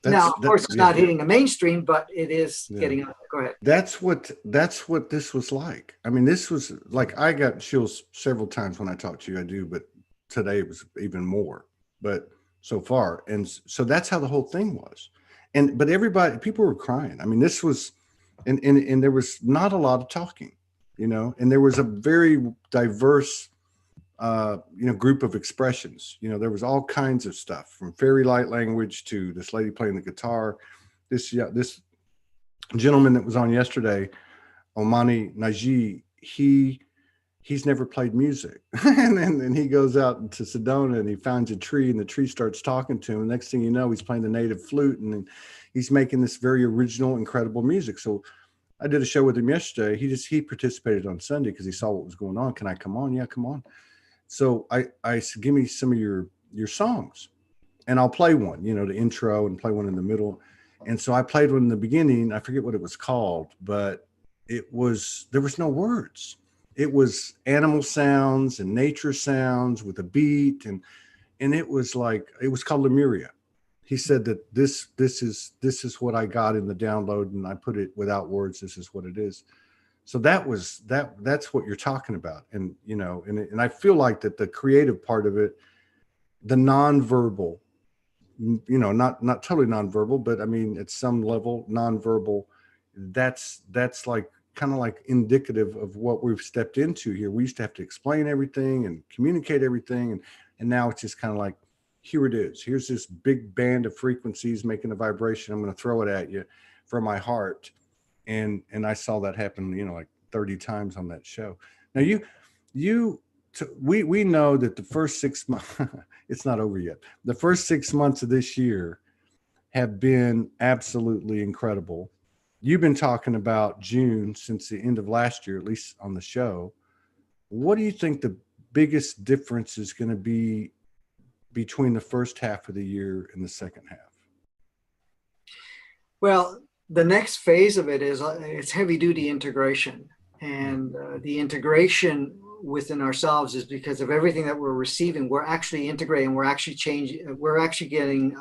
now, of course, it's not hitting the mainstream, but it is getting out. Go ahead. That's what this was like. I mean, this was like, I got chills several times when I talked to you. I do, but today it was even more. But so far. And so that's how the whole thing was. But people were crying. I mean, this was, and there was not a lot of talking, and there was a very diverse, group of expressions. There was all kinds of stuff, from fairy light language to this lady playing the guitar. This gentleman that was on yesterday, Omani Naji, he's never played music. and then he goes out to Sedona and he finds a tree, and the tree starts talking to him. Next thing you know, he's playing the native flute, and then he's making this very original, incredible music. So I did a show with him yesterday. He participated on Sunday because he saw what was going on. Can I come on? Yeah, come on. So I said, give me some of your songs, and I'll play one, the intro, and play one in the middle. And so I played one in the beginning. I forget what it was called, but there was no words. It was animal sounds and nature sounds with a beat. And it was called Lemuria. He said that this is what I got in the download, and I put it without words. This is what it is. So that's what you're talking about. And, and I feel like that the creative part of it, the nonverbal, not totally nonverbal, but I mean, at some level, nonverbal, that's like, kind of like indicative of what we've stepped into here. We used to have to explain everything and communicate everything. And now it's just kind of like, here it is. Here's this big band of frequencies making a vibration. I'm going to throw it at you from my heart. And I saw that happen, like 30 times on that show. Now we know that the first 6 months, it's not over yet. The first 6 months of this year have been absolutely incredible. You've been talking about June since the end of last year, at least on the show. What do you think the biggest difference is going to be between the first half of the year and the second half? Well, the next phase of it is it's heavy duty integration. And the integration within ourselves is because of everything that we're receiving. We're actually integrating, we're actually changing, we're actually getting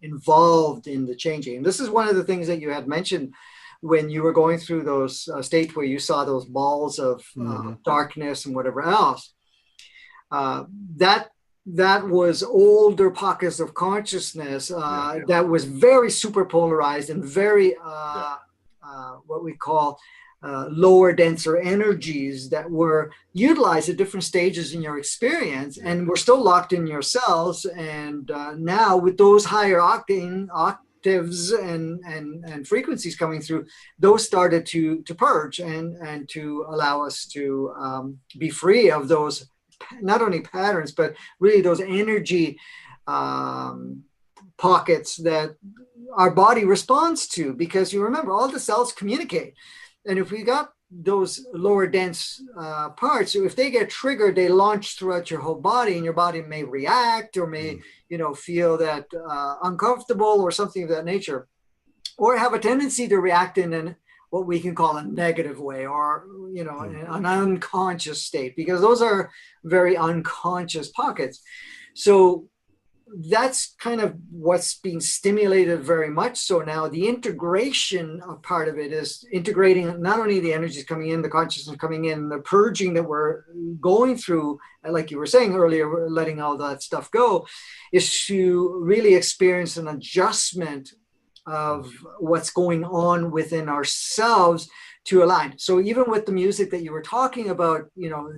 involved in the changing. And this is one of the things that you had mentioned when you were going through those states where you saw those balls of darkness and whatever else. That was older pockets of consciousness that was very super polarized and very what we call lower, denser energies that were utilized at different stages in your experience, and were still locked in your cells. And now with those higher octane octaves and frequencies coming through, those started to purge and to allow us to be free of those, not only patterns, but really those energy pockets that our body responds to. Because you remember, all the cells communicate. And if we got those lower dense parts, so if they get triggered, they launch throughout your whole body, and your body may react or may, feel that uncomfortable or something of that nature, or have a tendency to react in what we can call a negative way, or, an unconscious state, because those are very unconscious pockets. So that's kind of what's being stimulated very much. So now the integration of part of it is integrating not only the energies coming in, the consciousness coming in, the purging that we're going through, like you were saying earlier, we're letting all that stuff go, is to really experience an adjustment of what's going on within ourselves to align. So even with the music that you were talking about,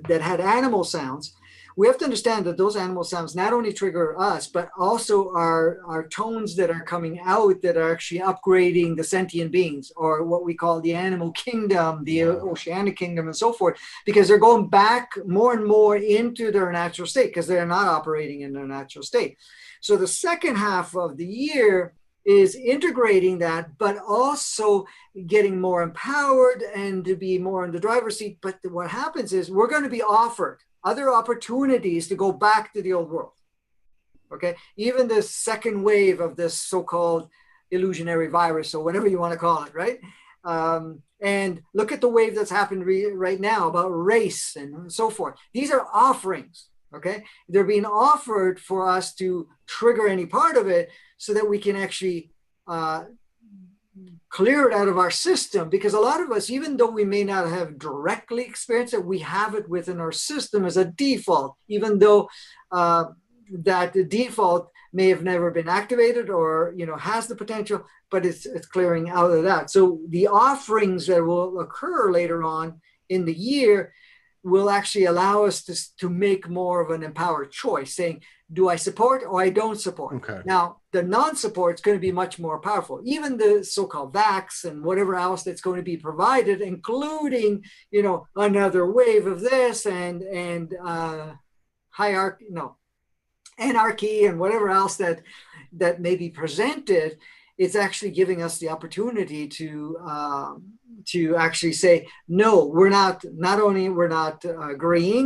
that had animal sounds, we have to understand that those animal sounds not only trigger us, but also our tones that are coming out that are actually upgrading the sentient beings, or what we call the animal kingdom, the oceanic kingdom, and so forth, because they're going back more and more into their natural state, because they're not operating in their natural state. So the second half of the year is integrating that, but also getting more empowered and to be more in the driver's seat. But what happens is we're going to be offered other opportunities to go back to the old world. Okay. Even the second wave of this so-called illusionary virus, or whatever you want to call it, right? And look at the wave that's happened right now about race and so forth. These are offerings. Okay. They're being offered for us to trigger any part of it so that we can actually clear it out of our system. Because a lot of us, even though we may not have directly experienced it, we have it within our system as a default, even though that the default may have never been activated or, has the potential, but it's clearing out of that. So the offerings that will occur later on in the year will actually allow us to make more of an empowered choice, saying, do I support or I don't support? Okay. Now, the non-support is going to be much more powerful. Even the so-called vax and whatever else that's going to be provided, including, another wave of this and anarchy and whatever else that may be presented, it's actually giving us the opportunity to actually say, no, we're not agreeing,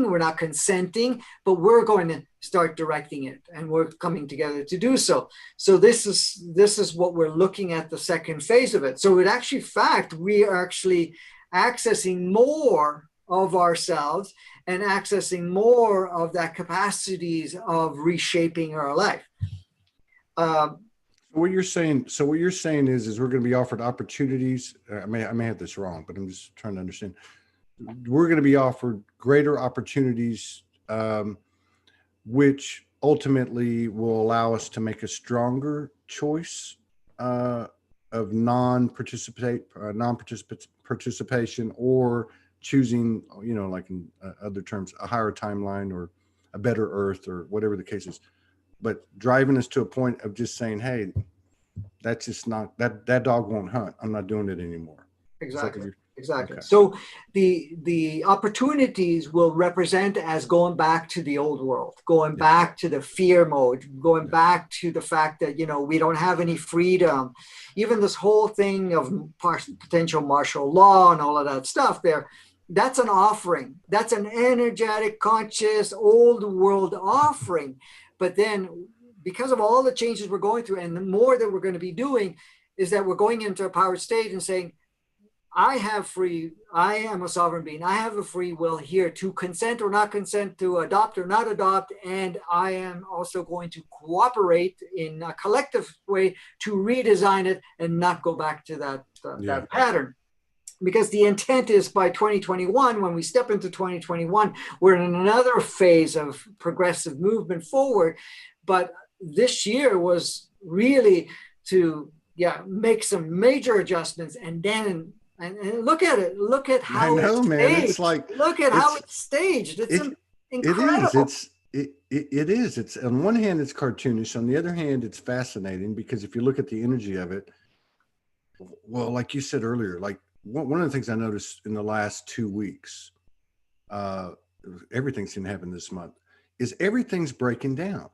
we're not consenting, but we're going to start directing it, and we're coming together to do so. So this is what we're looking at, the second phase of it. So in actually fact, we are actually accessing more of ourselves and accessing more of that capacities of reshaping our life. What you're saying is we're going to be offered opportunities. I may have this wrong, but I'm just trying to understand. We're going to be offered greater opportunities, which ultimately will allow us to make a stronger choice of non-participation, or choosing, like in other terms, a higher timeline or a better earth, or whatever the case is. But driving us to a point of just saying, hey, that's just not, that dog won't hunt. I'm not doing it anymore. Exactly. Okay. So the opportunities will represent as going back to the old world, going back to the fear mode, going back to the fact that, we don't have any freedom. Even this whole thing of potential martial law and all of that stuff there, that's an offering. That's an energetic, conscious, old world offering. But then, because of all the changes we're going through, and the more that we're going to be doing, is that we're going into a powered state and saying, I am a sovereign being. I have a free will here to consent or not consent, to adopt or not adopt. And I am also going to cooperate in a collective way to redesign it and not go back to that pattern. Because the intent is by 2021, when we step into 2021, we're in another phase of progressive movement forward. But this year was really to make some major adjustments, and then and look at it. Look at how it's staged. It's like, look at how it's staged. It's incredible. It is. It is. It's on one hand, it's cartoonish. On the other hand, it's fascinating because if you look at the energy of it, well, like you said earlier, like one of the things I noticed in the last 2 weeks, uh, everything seemed to happen this month, is everything's breaking down.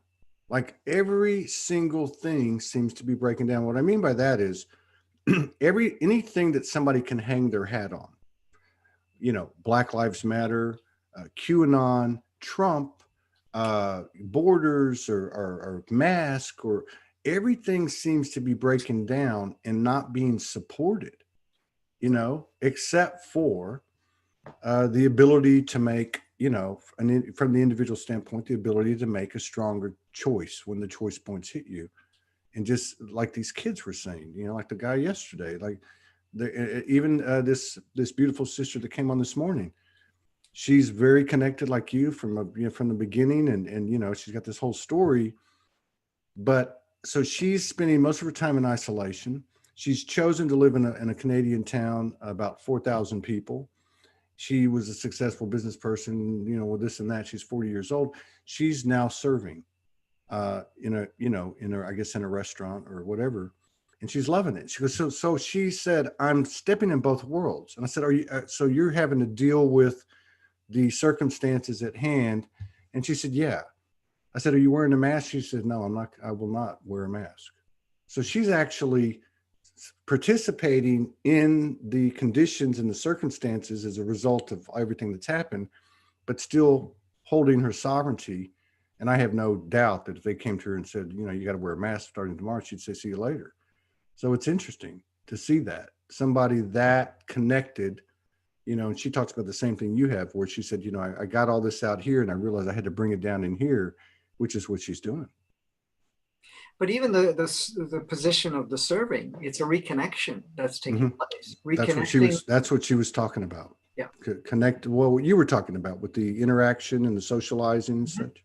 Like every single thing seems to be breaking down. What I mean by that is anything that somebody can hang their hat on, Black Lives Matter, QAnon, Trump, borders or mask, or everything seems to be breaking down and not being supported, except for the ability to make, from the individual standpoint, the ability to make a stronger choice when the choice points hit you. And just like these kids were saying, like the guy yesterday, like even this beautiful sister that came on this morning, she's very connected like you from the beginning, and she's got this whole story. But so she's spending most of her time in isolation. She's chosen to live in a Canadian town, about 4,000 people. She was a successful business person, with this and that. She's 40 years old. She's now serving in a restaurant or whatever. And she's loving it. She goes, so she said, I'm stepping in both worlds. And I said, are you, so you're having to deal with the circumstances at hand? And she said, yeah. I said, are you wearing a mask? She said, no, I'm not, I will not wear a mask. So she's actually participating in the conditions and the circumstances as a result of everything that's happened, but still holding her sovereignty. And I have no doubt that if they came to her and said, you got to wear a mask starting tomorrow, she'd say, see you later. So it's interesting to see that somebody that connected, and she talks about the same thing you have, where she said, I got all this out here and I realized I had to bring it down in here, which is what she's doing. But even the position of the serving, it's a reconnection that's taking place. That's what she was talking about. Yeah. Connect. Well, what you were talking about with the interaction and the socializing and such.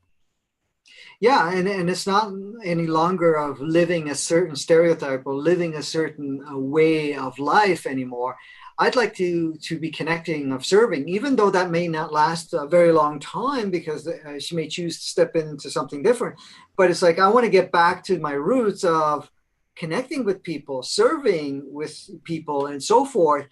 Yeah, and it's not any longer of living a certain stereotype or living a certain way of life anymore. I'd like to be connecting of serving, even though that may not last a very long time because she may choose to step into something different. But it's like, I want to get back to my roots of connecting with people, serving with people and so forth.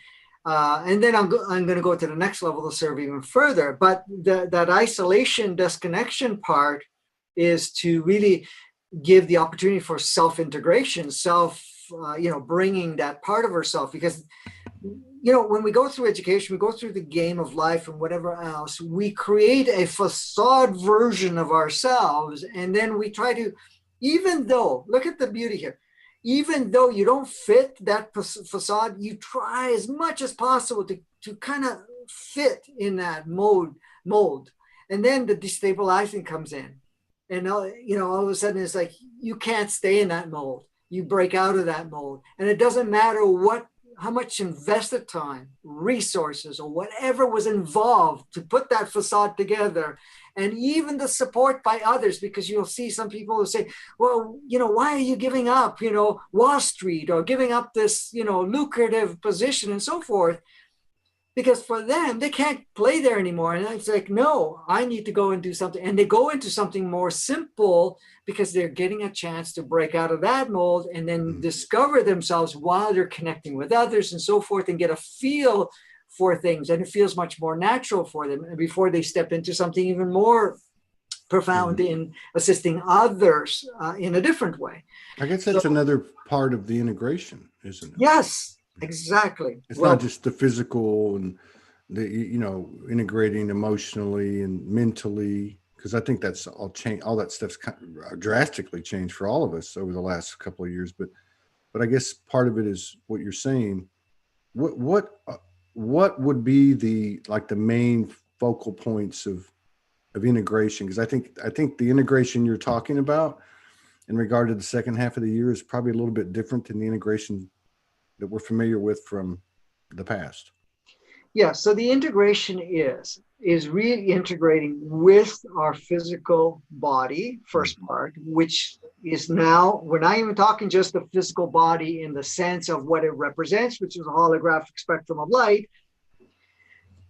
And then I'm going to go to the next level to serve even further. But that isolation, disconnection part is to really give the opportunity for self-integration, bringing that part of herself, because when we go through education, we go through the game of life and whatever else, we create a facade version of ourselves. And then we try to, even though, look at the beauty here, even though you don't fit that facade, you try as much as possible to kind of fit in that mold. And then the destabilizing comes in. And, all of a sudden it's like, you can't stay in that mold. You break out of that mold. And it doesn't matter how much invested time, resources, or whatever was involved to put that facade together, and even the support by others, because you'll see some people who say, well, why are you giving up, Wall Street, or giving up this, lucrative position and so forth? Because for them, they can't play there anymore. And it's like, no, I need to go and do something. And they go into something more simple because they're getting a chance to break out of that mold and then discover themselves while they're connecting with others and so forth, and get a feel for things. And it feels much more natural for them before they step into something even more profound in assisting others in a different way. I guess that's another part of the integration, isn't it? Yes. Exactly. It's not just the physical and the, integrating emotionally and mentally, because I think that's all change. All that stuff's kind of drastically changed for all of us over the last couple of years. But I guess part of it is what you're saying. What would be the main focal points of integration? Because I think the integration you're talking about in regard to the second half of the year is probably a little bit different than the integration that we're familiar with from the past. Yeah, so the integration is really integrating with our physical body, first part, which is now, we're not even talking just the physical body in the sense of what it represents, which is a holographic spectrum of light,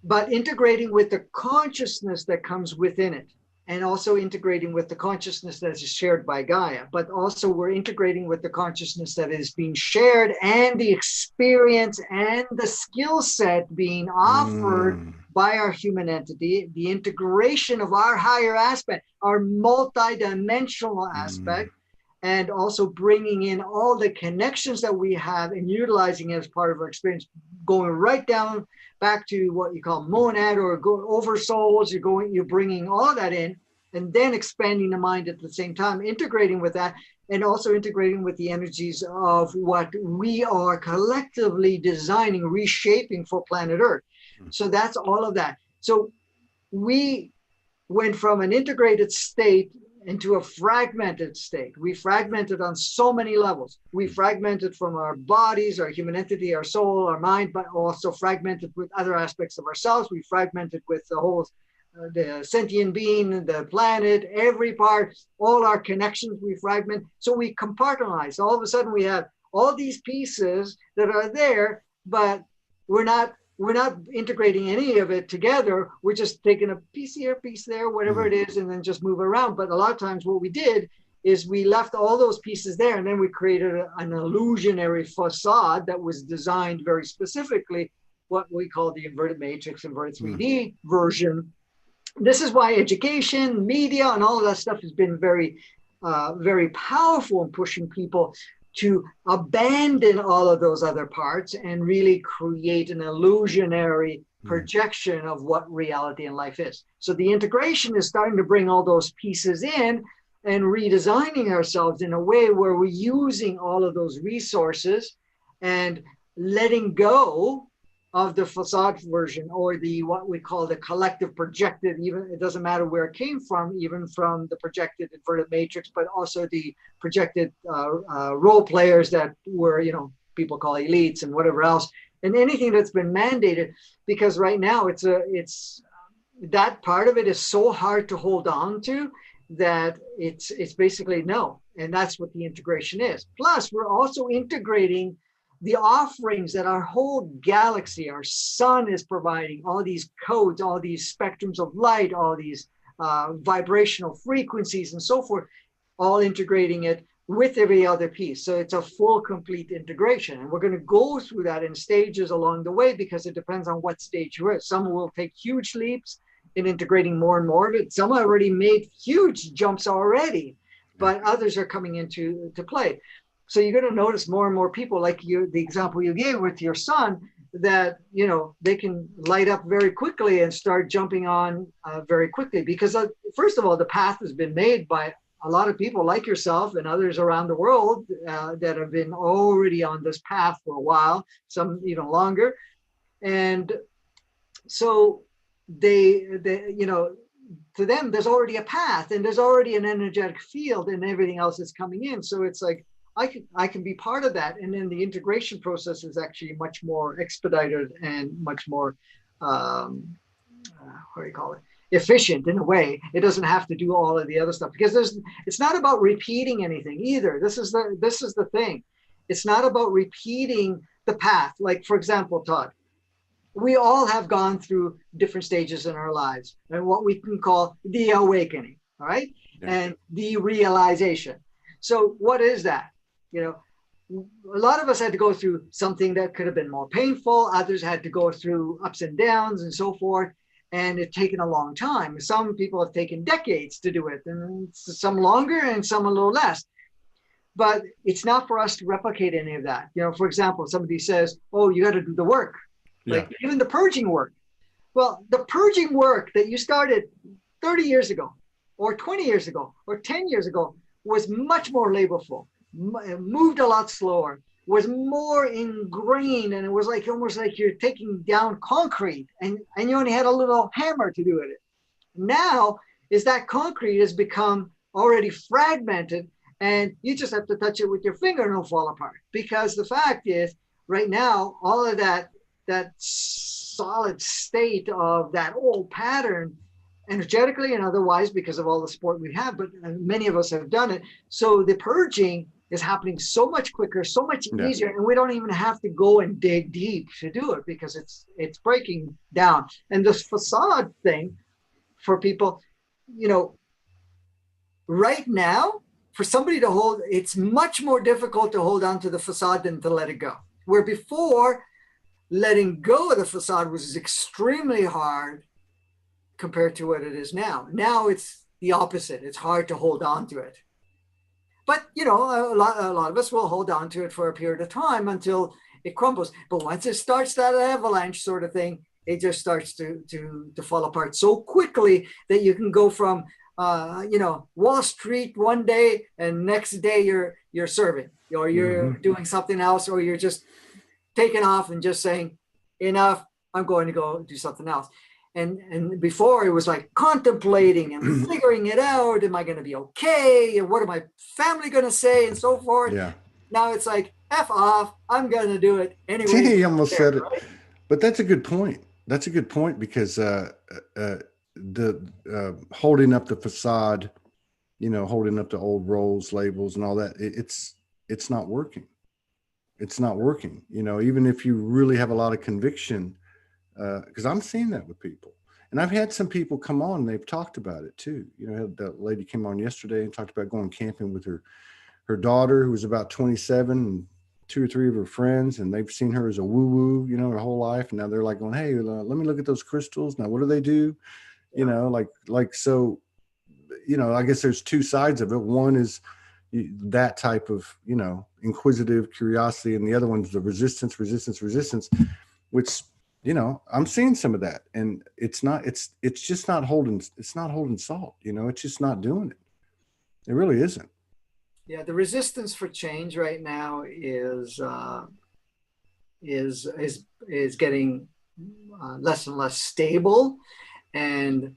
but integrating with the consciousness that comes within it. and also integrating with the consciousness that is shared by Gaia, but also we're integrating with the consciousness that is being shared and the experience and the skill set being offered by our human entity, the integration of our higher aspect, our multidimensional aspect, and also bringing in all the connections that we have and utilizing it as part of our experience, going right down back to what you call monad or go over souls. You're bringing all that in, and then expanding the mind at the same time, integrating with that, and also integrating with the energies of what we are collectively designing, reshaping for planet Earth. So that's all of that. So we went from an integrated state into a fragmented state. We fragmented on so many levels. We fragmented from our bodies, our human entity, our soul, our mind, but also fragmented with other aspects of ourselves. We fragmented with the whole, the sentient being, the planet, every part, all our connections we fragment. So we compartmentalize. All of a sudden we have all these pieces that are there, but we're not integrating any of it together. We're just taking a piece here, piece there, whatever it is, and then just move around. But a lot of times what we did is we left all those pieces there, and then we created an illusionary facade that was designed very specifically, what we call the inverted matrix, inverted 3D version. This is why education, media, and all of that stuff has been very, very powerful in pushing people to abandon all of those other parts and really create an illusionary projection of what reality and life is. So the integration is starting to bring all those pieces in and redesigning ourselves in a way where we're using all of those resources and letting go of the facade version, or the what we call the collective projected, even it doesn't matter where it came from, even from the projected inverted matrix, but also the projected role players that were, people call elites and whatever else, and anything that's been mandated, because right now it's that part of it is so hard to hold on to that it's basically no. And that's what the integration is. Plus, we're also integrating the offerings that our whole galaxy, our sun is providing, all these codes, all these spectrums of light, all these vibrational frequencies and so forth, all integrating it with every other piece. So it's a full, complete integration. And we're going to go through that in stages along the way, because it depends on what stage you're at. Some will take huge leaps in integrating more and more of it. Some have already made huge jumps already, but others are coming into play. So you're going to notice more and more people, like the example you gave with your son, that, they can light up very quickly and start jumping on very quickly. Because first of all, the path has been made by a lot of people like yourself and others around the world that have been already on this path for a while, some even longer. And so to them, there's already a path and there's already an energetic field and everything else is coming in. So it's like, I can be part of that. And then the integration process is actually much more expedited and much more, efficient in a way. It doesn't have to do all of the other stuff, because it's not about repeating anything either. This is the thing. It's not about repeating the path. Like, for example, Todd, we all have gone through different stages in our lives and what we can call the awakening, all right? Yeah. And the realization. So what is that? A lot of us had to go through something that could have been more painful. Others had to go through ups and downs and so forth. And it's taken a long time. Some people have taken decades to do it, and some longer and some a little less. But it's not for us to replicate any of that. For example, somebody says, oh, you got to do the work. Like even the purging work. Well, the purging work that you started 30 years ago or 20 years ago or 10 years ago was much more labelful. Moved a lot slower, was more ingrained, and it was like almost like you're taking down concrete and you only had a little hammer to do it. Now is that concrete has become already fragmented and you just have to touch it with your finger and it'll fall apart. Because the fact is, right now, all of that solid state of that old pattern, energetically and otherwise, because of all the support we have, but many of us have done it. So the purging is happening so much quicker, so much easier, and we don't even have to go and dig deep to do it, because it's breaking down. And this facade thing for people, right now, for somebody to hold, it's much more difficult to hold on to the facade than to let it go. Where before, letting go of the facade was extremely hard compared to what it is now. Now it's the opposite. It's hard to hold on to it. But, you know, a lot of us will hold on to it for a period of time until it crumbles. But once it starts that avalanche sort of thing, it just starts to fall apart so quickly that you can go from, you know, Wall Street one day and next day you're serving, or you're doing something else, or you're just taking off and just saying, enough, I'm going to go do something else. And before it was like contemplating and figuring it out. Am I going to be okay? And what are my family going to say? And so forth. Yeah. Now it's like, F off. I'm going to do it anyway. He almost said it. Right? But that's a good point. That's a good point, because holding up the facade, you know, holding up the old roles, labels, and all that, it's not working. It's not working. You know, even if you really have a lot of conviction, because I'm seeing that with people, and I've had some people come on and they've talked about it too. You know, that lady came on yesterday and talked about going camping with her daughter, who was about 27, and 2 or 3 of her friends, and they've seen her as a woo-woo, you know, her whole life. And now they're like going, hey, let me look at those crystals. Now, what do they do? You know, like, so, you know, I guess there's 2 sides of it. One is that type of, you know, inquisitive curiosity, and the other one's the resistance, which, you know, I'm seeing some of that, and it's just not holding salt, you know, it's just not doing it. It really isn't. Yeah, the resistance for change right now is getting less and less stable and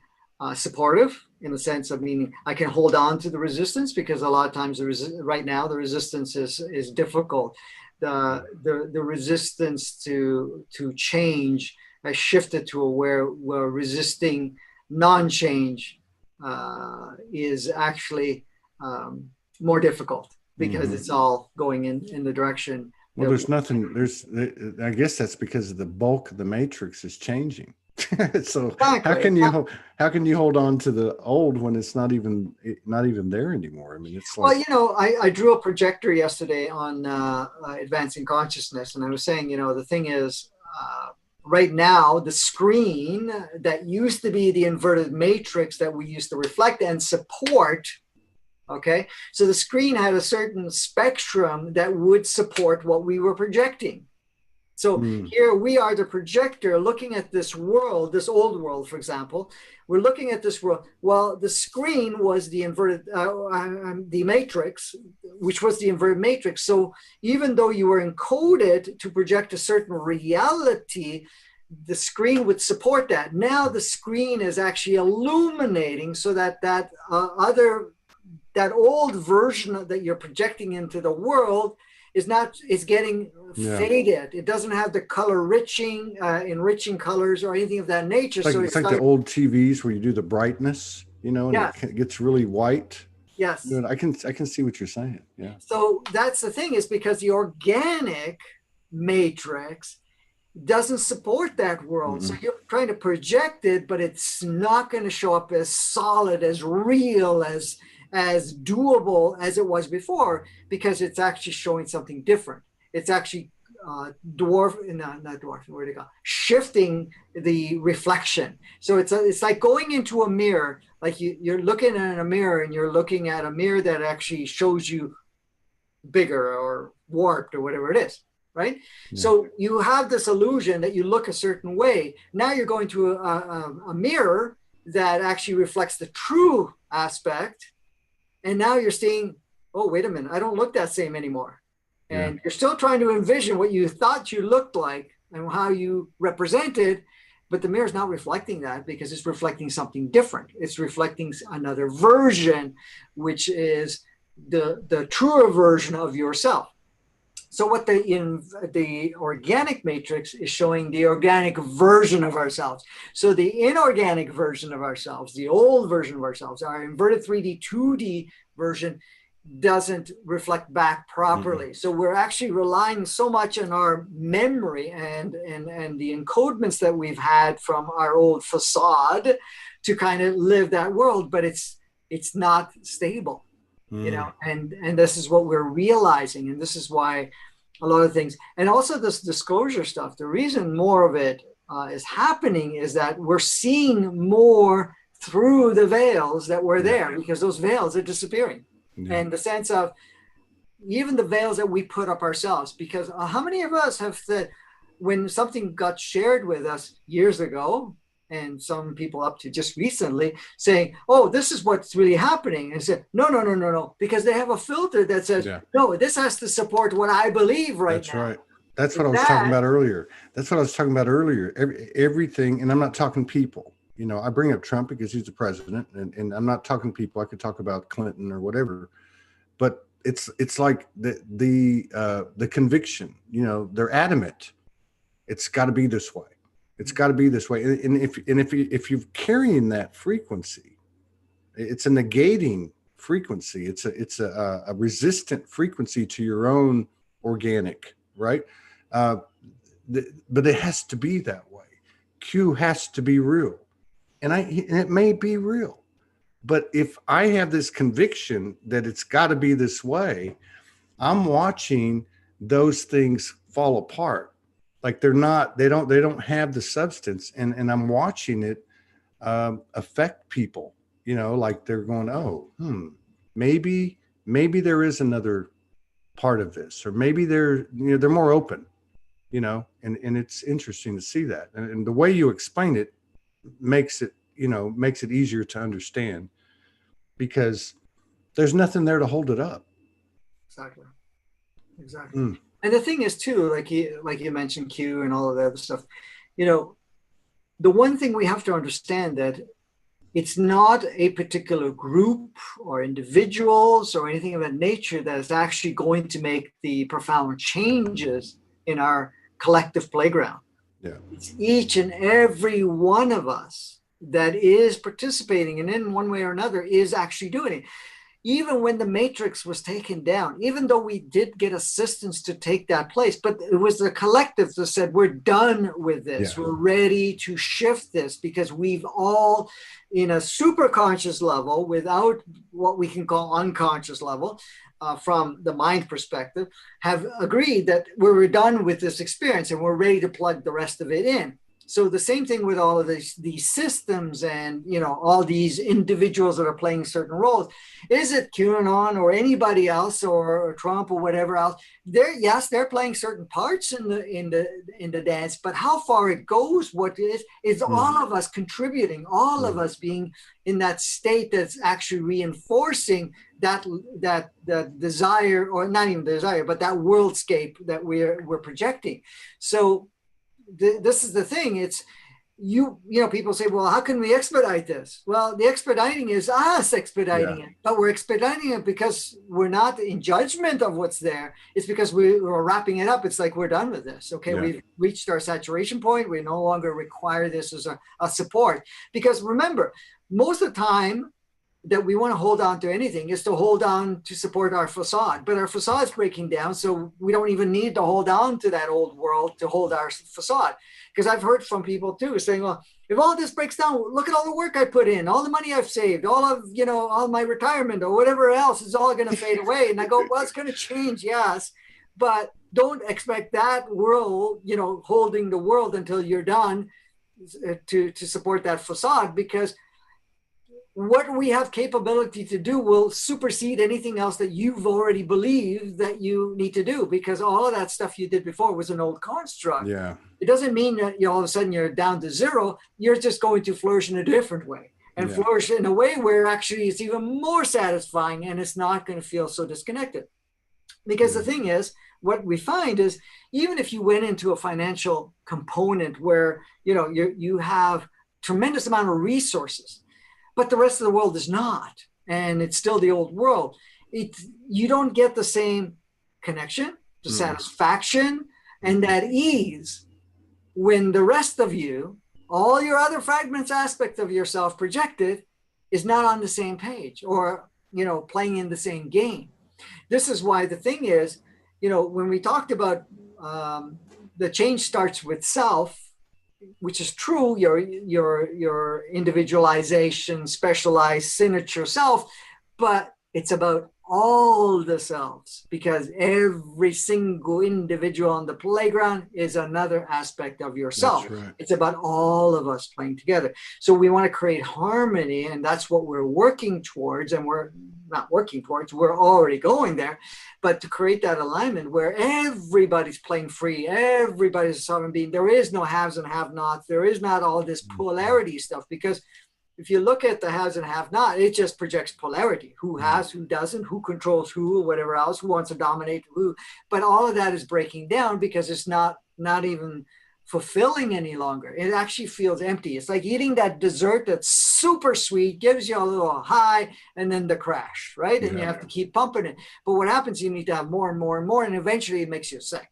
supportive, in the sense of, meaning I can hold on to the resistance, because a lot of times right now the resistance is difficult. The resistance to change has shifted to where resisting non-change is actually more difficult, because it's all going in the direction. Well, I guess that's because the bulk of the matrix is changing. So exactly. how can you hold on to the old when it's not even there anymore? I mean, it's like, well, you know, I drew a projector yesterday on advancing consciousness, and I was saying, you know, the thing is, right now the screen that used to be the inverted matrix that we used to reflect and support. Okay, so the screen had a certain spectrum that would support what we were projecting. So here we are, the projector, looking at this world, this old world, for example. We're looking at this world. Well, the screen was the inverted, the matrix, which was the inverted matrix. So even though you were encoded to project a certain reality, the screen would support that. Now the screen is actually illuminating, so that that old version that you're projecting into the world is getting faded. It doesn't have the color enriching colors or anything of that nature. It's like the old TVs where you do the brightness, you know, and it gets really white. Yes. You know, I can see what you're saying. Yeah. So that's the thing, is because the organic matrix doesn't support that world. So you're trying to project it, but it's not going to show up as solid, as real, as doable as it was before, because it's actually showing something different. It's actually shifting the reflection. So it's like going into a mirror, like you're looking at a mirror, and you're looking at a mirror that actually shows you bigger or warped or whatever it is, right? Yeah. So you have this illusion that you look a certain way. Now you're going to a mirror that actually reflects the true aspect. And now you're seeing, oh, wait a minute, I don't look that same anymore. And you're still trying to envision what you thought you looked like and how you represented, but the mirror's not reflecting that, because it's reflecting something different. It's reflecting another version, which is the truer version of yourself. So what the organic matrix is showing, the organic version of ourselves. So the inorganic version of ourselves, the old version of ourselves, our inverted 3D, 2D version, doesn't reflect back properly. So we're actually relying so much on our memory and the encodements that we've had from our old facade to kind of live that world, but it's it's not stable, you know, Mm. and this is what we're realizing. And this is why a lot of things, and also this disclosure stuff, the reason more of it is happening is that we're seeing more through the veils that were there, because those veils are disappearing. Yeah. And the sense of even the veils that we put up ourselves, because how many of us have said, when something got shared with us years ago, and some people up to just recently saying, oh, this is what's really happening, and said, no, no, no, no, no, because they have a filter that says, Yeah. no, this has to support what I believe right That's now. right. That's what Is I was talking that about earlier. That's what I was talking about earlier. Everything, and I'm not talking people. You know, I bring up Trump because he's the president, and I'm not talking people. I could talk about Clinton or whatever, but it's like the conviction. You know, they're adamant. It's got to be this way. It's got to be this way. And if you're carrying that frequency, it's a negating frequency. It's a resistant frequency to your own organic, right? Uh, but it has to be that way. Q has to be real, and it may be real, but if I have this conviction that it's got to be this way, I'm watching those things fall apart. Like they don't have the substance, and I'm watching it affect people. You know, like they're going, oh, maybe there is another part of this, or maybe they're more open. You know, and it's interesting to see that, and the way you explain it makes it easier to understand, because there's nothing there to hold it up. exactly, exactly. Mm, And the thing is too, like you mentioned Q and all of the other stuff, you know, the one thing we have to understand that it's not a particular group or individuals or anything of that nature that is actually going to make the profound changes in our collective playground. yeah. It's each and every one of us that is participating, and in one way or another is actually doing it. Even when the matrix was taken down, even though we did get assistance to take that place, but it was the collective that said, we're done with this. Yeah. We're ready to shift this, because we've all, in a super conscious level, without what we can call unconscious level, from the mind perspective, have agreed that we're done with this experience and we're ready to plug the rest of it in. So the same thing with all of these systems and, you know, all these individuals that are playing certain roles. Is it QAnon or anybody else or Trump or whatever else? They're playing certain parts in the dance, but how far it goes, what is all of us contributing, all of us being in that state that's actually reinforcing that desire, or not even desire, but that worldscape that we're projecting. So this is the thing. It's you know, people say, well, how can we expedite this? Well, the expediting is us expediting it, but we're expediting it because we're not in judgment of what's there. It's because we're wrapping it up. It's like, we're done with this. Okay. We've reached our saturation point. We no longer require this as a support, because remember, most of the time that we want to hold on to anything is to hold on to support our facade, but our facade is breaking down. So we don't even need to hold on to that old world to hold our facade. Because I've heard from people too saying, well, if all this breaks down, look at all the work I put in, all the money I've saved, all my retirement or whatever else is all going to fade away. And I go, well, it's going to change. Yes. But don't expect that world, holding the world until you're done to support that facade, because what we have capability to do will supersede anything else that you've already believed that you need to do, because all of that stuff you did before was an old construct. Yeah. It doesn't mean that all of a sudden you're down to zero. You're just going to flourish in a different way, and flourish in a way where actually it's even more satisfying, and it's not going to feel so disconnected. Because the thing is, what we find is, even if you went into a financial component where you have tremendous amount of resources, but the rest of the world is not, and it's still the old world, you don't get the same connection, the satisfaction, and that ease when the rest of you, all your other fragments, aspects of yourself projected, is not on the same page, or playing in the same game. This is why the thing is, when we talked about the change starts with self, which is true, your individualization, specialized signature self, but it's about all the selves, because every single individual on the playground is another aspect of yourself. Right. It's about all of us playing together. So we want to create harmony, and that's what we're working towards. And we're not working towards, we're already going there, but to create that alignment where everybody's playing free, everybody's a sovereign being. There is no haves and have-nots. There is not all this polarity stuff, because if you look at the haves and have-not, it just projects polarity. Who has, who doesn't, who controls who, or whatever else, who wants to dominate who. But all of that is breaking down, because it's not even fulfilling any longer. It actually feels empty. It's like eating that dessert that's super sweet, gives you a little high, and then the crash, right? And you have to keep pumping it. But what happens, you need to have more and more and more, and eventually it makes you sick,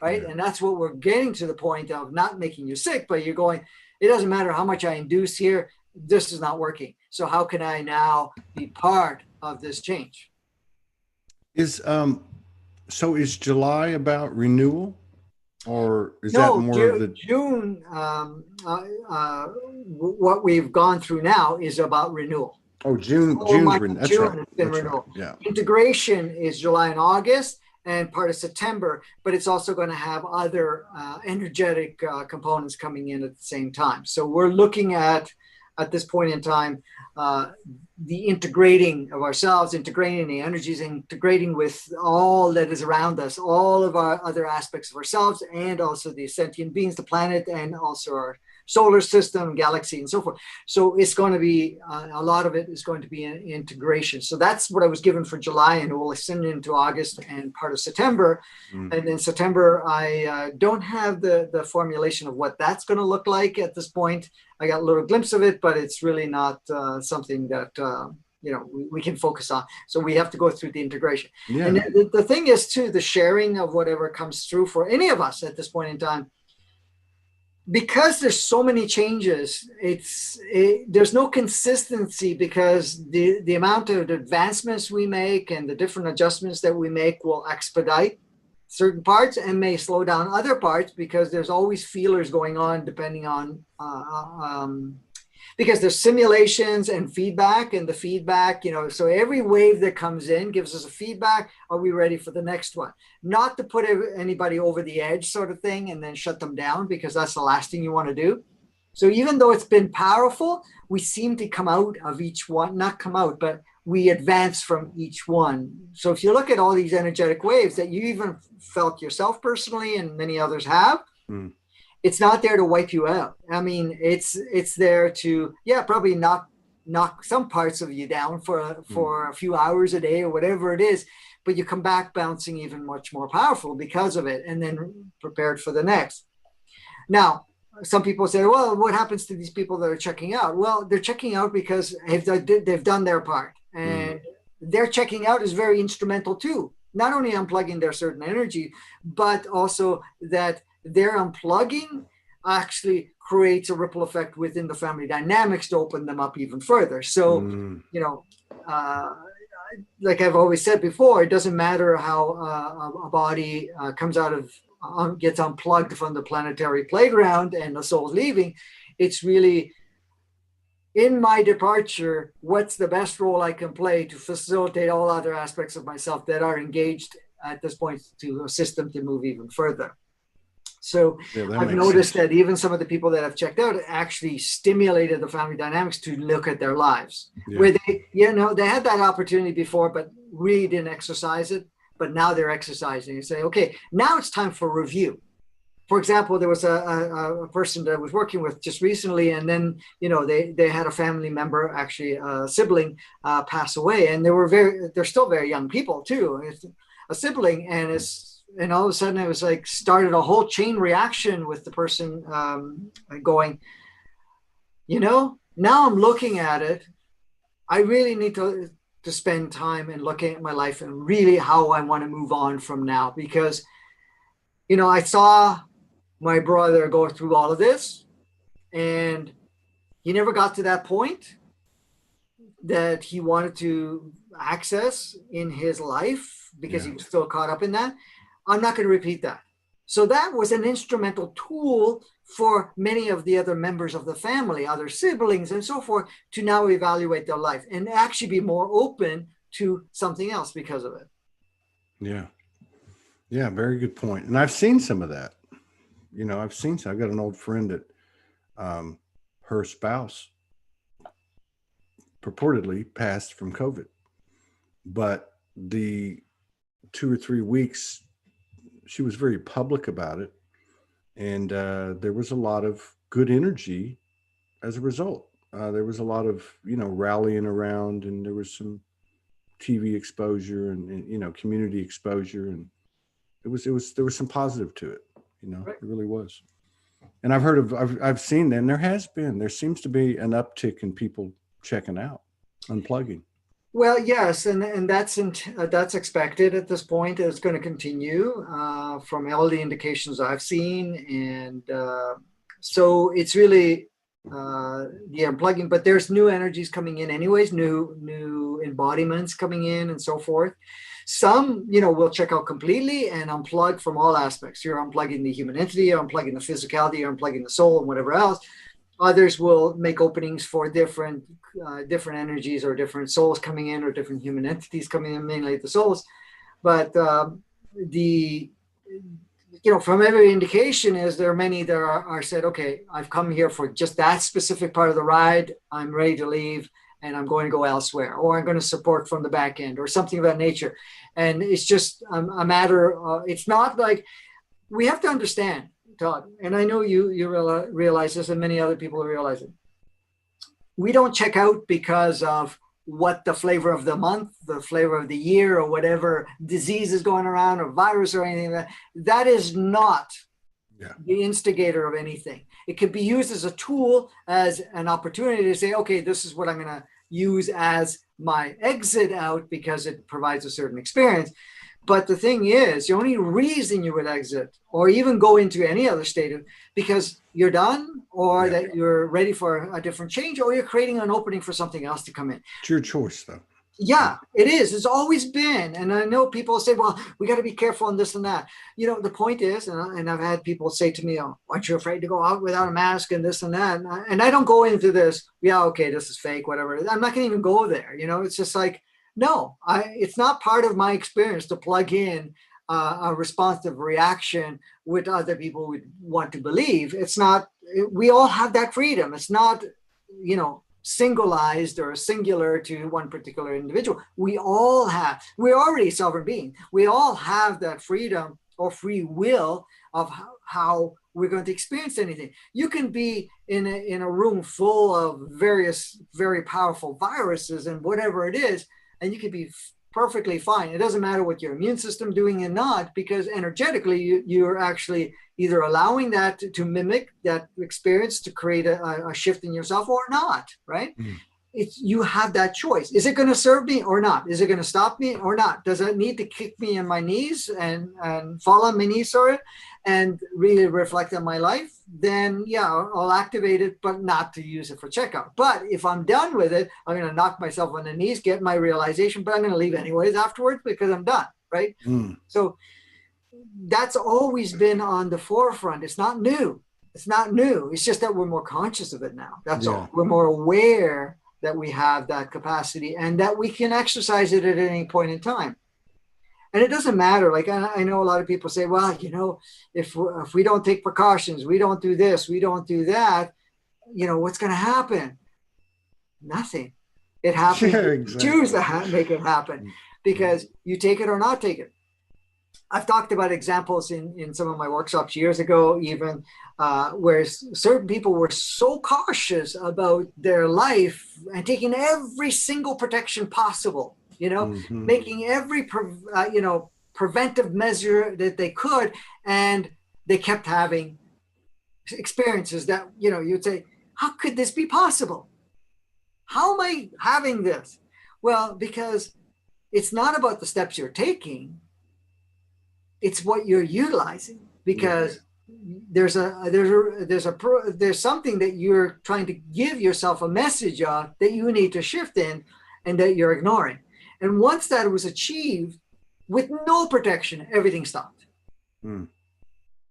right? And that's what we're getting to the point of, not making you sick, but you're going, it doesn't matter how much I induce here, this is not working. So how can I now be part of this change? Is July about renewal, or is that more of the June? What we've gone through now is about renewal. Oh, June. That's June right. has been That's renewal. right. Yeah. Integration is July and August, and part of September, but it's also going to have other energetic components coming in at the same time. So we're looking at this point in time, the integrating of ourselves, integrating the energies, integrating with all that is around us, all of our other aspects of ourselves, and also the sentient beings, the planet, and also our solar system, galaxy, and so forth. So it's going to be, a lot of it is going to be an integration. So that's what I was given for July, and it will extend into August and part of September. And in September, I don't have the formulation of what that's going to look like at this point. I got a little glimpse of it, but it's really not something that we can focus on. So we have to go through the integration. Yeah. And the thing is, too, the sharing of whatever comes through for any of us at this point in time, because there's so many changes, there's no consistency, because the amount of advancements we make and the different adjustments that we make will expedite certain parts and may slow down other parts, because there's always feelers going on, depending on because there's simulations and feedback, and the feedback, so every wave that comes in gives us a feedback. Are we ready for the next one? Not to put anybody over the edge sort of thing and then shut them down, because that's the last thing you want to do. So even though it's been powerful, we seem to come out of each one, not come out, but we advance from each one. So if you look at all these energetic waves that you even felt yourself personally, and many others have, it's not there to wipe you out. I mean, it's there to, probably knock some parts of you down for a few hours a day or whatever it is, but you come back bouncing even much more powerful because of it, and then prepared for the next. Now, some people say, well, what happens to these people that are checking out? Well, they're checking out because they've done their part, and their checking out is very instrumental too. Not only unplugging their certain energy, but also that their unplugging actually creates a ripple effect within the family dynamics to open them up even further. So, like I've always said before, it doesn't matter how a body comes out of, gets unplugged from the planetary playground and the soul's leaving. It's really, in my departure, what's the best role I can play to facilitate all other aspects of myself that are engaged at this point to assist them to move even further. So I've noticed that even some of the people that have checked out actually stimulated the family dynamics to look at their lives, where they had that opportunity before, but really didn't exercise it. But now they're exercising and say, okay, now it's time for review. For example, there was a person that I was working with just recently, and then, they had a family member, actually a sibling, pass away, and they're still very young people too. It's a sibling, and all of a sudden it was like started a whole chain reaction with the person going, now I'm looking at it. I really need to spend time and looking at my life and really how I want to move on from now, because, I saw my brother go through all of this, and he never got to that point that he wanted to access in his life, because he was still caught up in that. I'm not going to repeat that. So that was an instrumental tool for many of the other members of the family, other siblings and so forth, to now evaluate their life and actually be more open to something else because of it. Yeah. Yeah. Very good point. And I've seen some of that. I've got an old friend that her spouse purportedly passed from COVID, but the 2 or 3 weeks she was very public about it, and there was a lot of good energy as a result. There was a lot of rallying around, and there was some TV exposure and community exposure, and there was some positive to it. Right. It really was. And I've seen, and there seems to be an uptick in people checking out, unplugging. Well, yes, and that's expected at this point. It's going to continue from all the indications I've seen, and so it's really the unplugging. But there's new energies coming in, anyways, new embodiments coming in, and so forth. Some, will check out completely and unplug from all aspects. You're unplugging the human entity, you're unplugging the physicality, you're unplugging the soul, and whatever else. Others will make openings for different energies or different souls coming in or different human entities coming in, mainly the souls. But from every indication is there are many that are said, okay, I've come here for just that specific part of the ride. I'm ready to leave and I'm going to go elsewhere, or I'm going to support from the back end or something of that nature. And it's just a matter of, it's not like, we have to understand, Todd, and I know you realize this, and many other people realize it. We don't check out because of what the flavor of the month, the flavor of the year, or whatever disease is going around, or virus, or anything like that. That is not the instigator of anything. It could be used as a tool, as an opportunity to say, okay, this is what I'm going to use as my exit out because it provides a certain experience. But the thing is, the only reason you would exit or even go into any other state of, because you're done, or that you're ready for a different change, or you're creating an opening for something else to come in. It's your choice, though. Yeah, it is. It's always been. And I know people say, well, we got to be careful on this and that. The point is, and I've had people say to me, oh, aren't you afraid to go out without a mask and this and that? And I don't go into this, okay, this is fake, whatever. I'm not going to even go there. It's just like, no, it's not part of my experience to plug in a responsive reaction with other people would want to believe. It's not, we all have that freedom. It's not, singleized or singular to one particular individual. We're already sovereign beings. We all have that freedom or free will of how we're going to experience anything. You can be in a room full of various very powerful viruses and whatever it is, and you can be perfectly fine. It doesn't matter what your immune system doing and not, because energetically you're actually either allowing that to mimic that experience to create a shift in yourself or not, right? You have that choice. Is it going to serve me or not? Is it going to stop me or not? Does it need to kick me in my knees and fall on my knees, and really reflect on my life? Then I'll activate it, but not to use it for checkout. But if I'm done with it, I'm going to knock myself on the knees, get my realization, but I'm going to leave anyways afterwards because I'm done, right? So that's always been on the forefront. It's not new. It's just that we're more conscious of it now. That's all. We're more aware that we have that capacity and that we can exercise it at any point in time. And it doesn't matter. Like, I know a lot of people say, well, if we don't take precautions, we don't do this, we don't do that, what's going to happen? Nothing. It happens. Exactly. Choose to make it happen, because you take it or not take it. I've talked about examples in some of my workshops years ago, even where certain people were so cautious about their life and taking every single protection possible, making every, preventive measure that they could. And they kept having experiences that, you'd say, how could this be possible? How am I having this? Well, because it's not about the steps you're taking. It's what you're utilizing, because there's something that you're trying to give yourself a message of that you need to shift in, and that you're ignoring. And once that was achieved with no protection, everything stopped.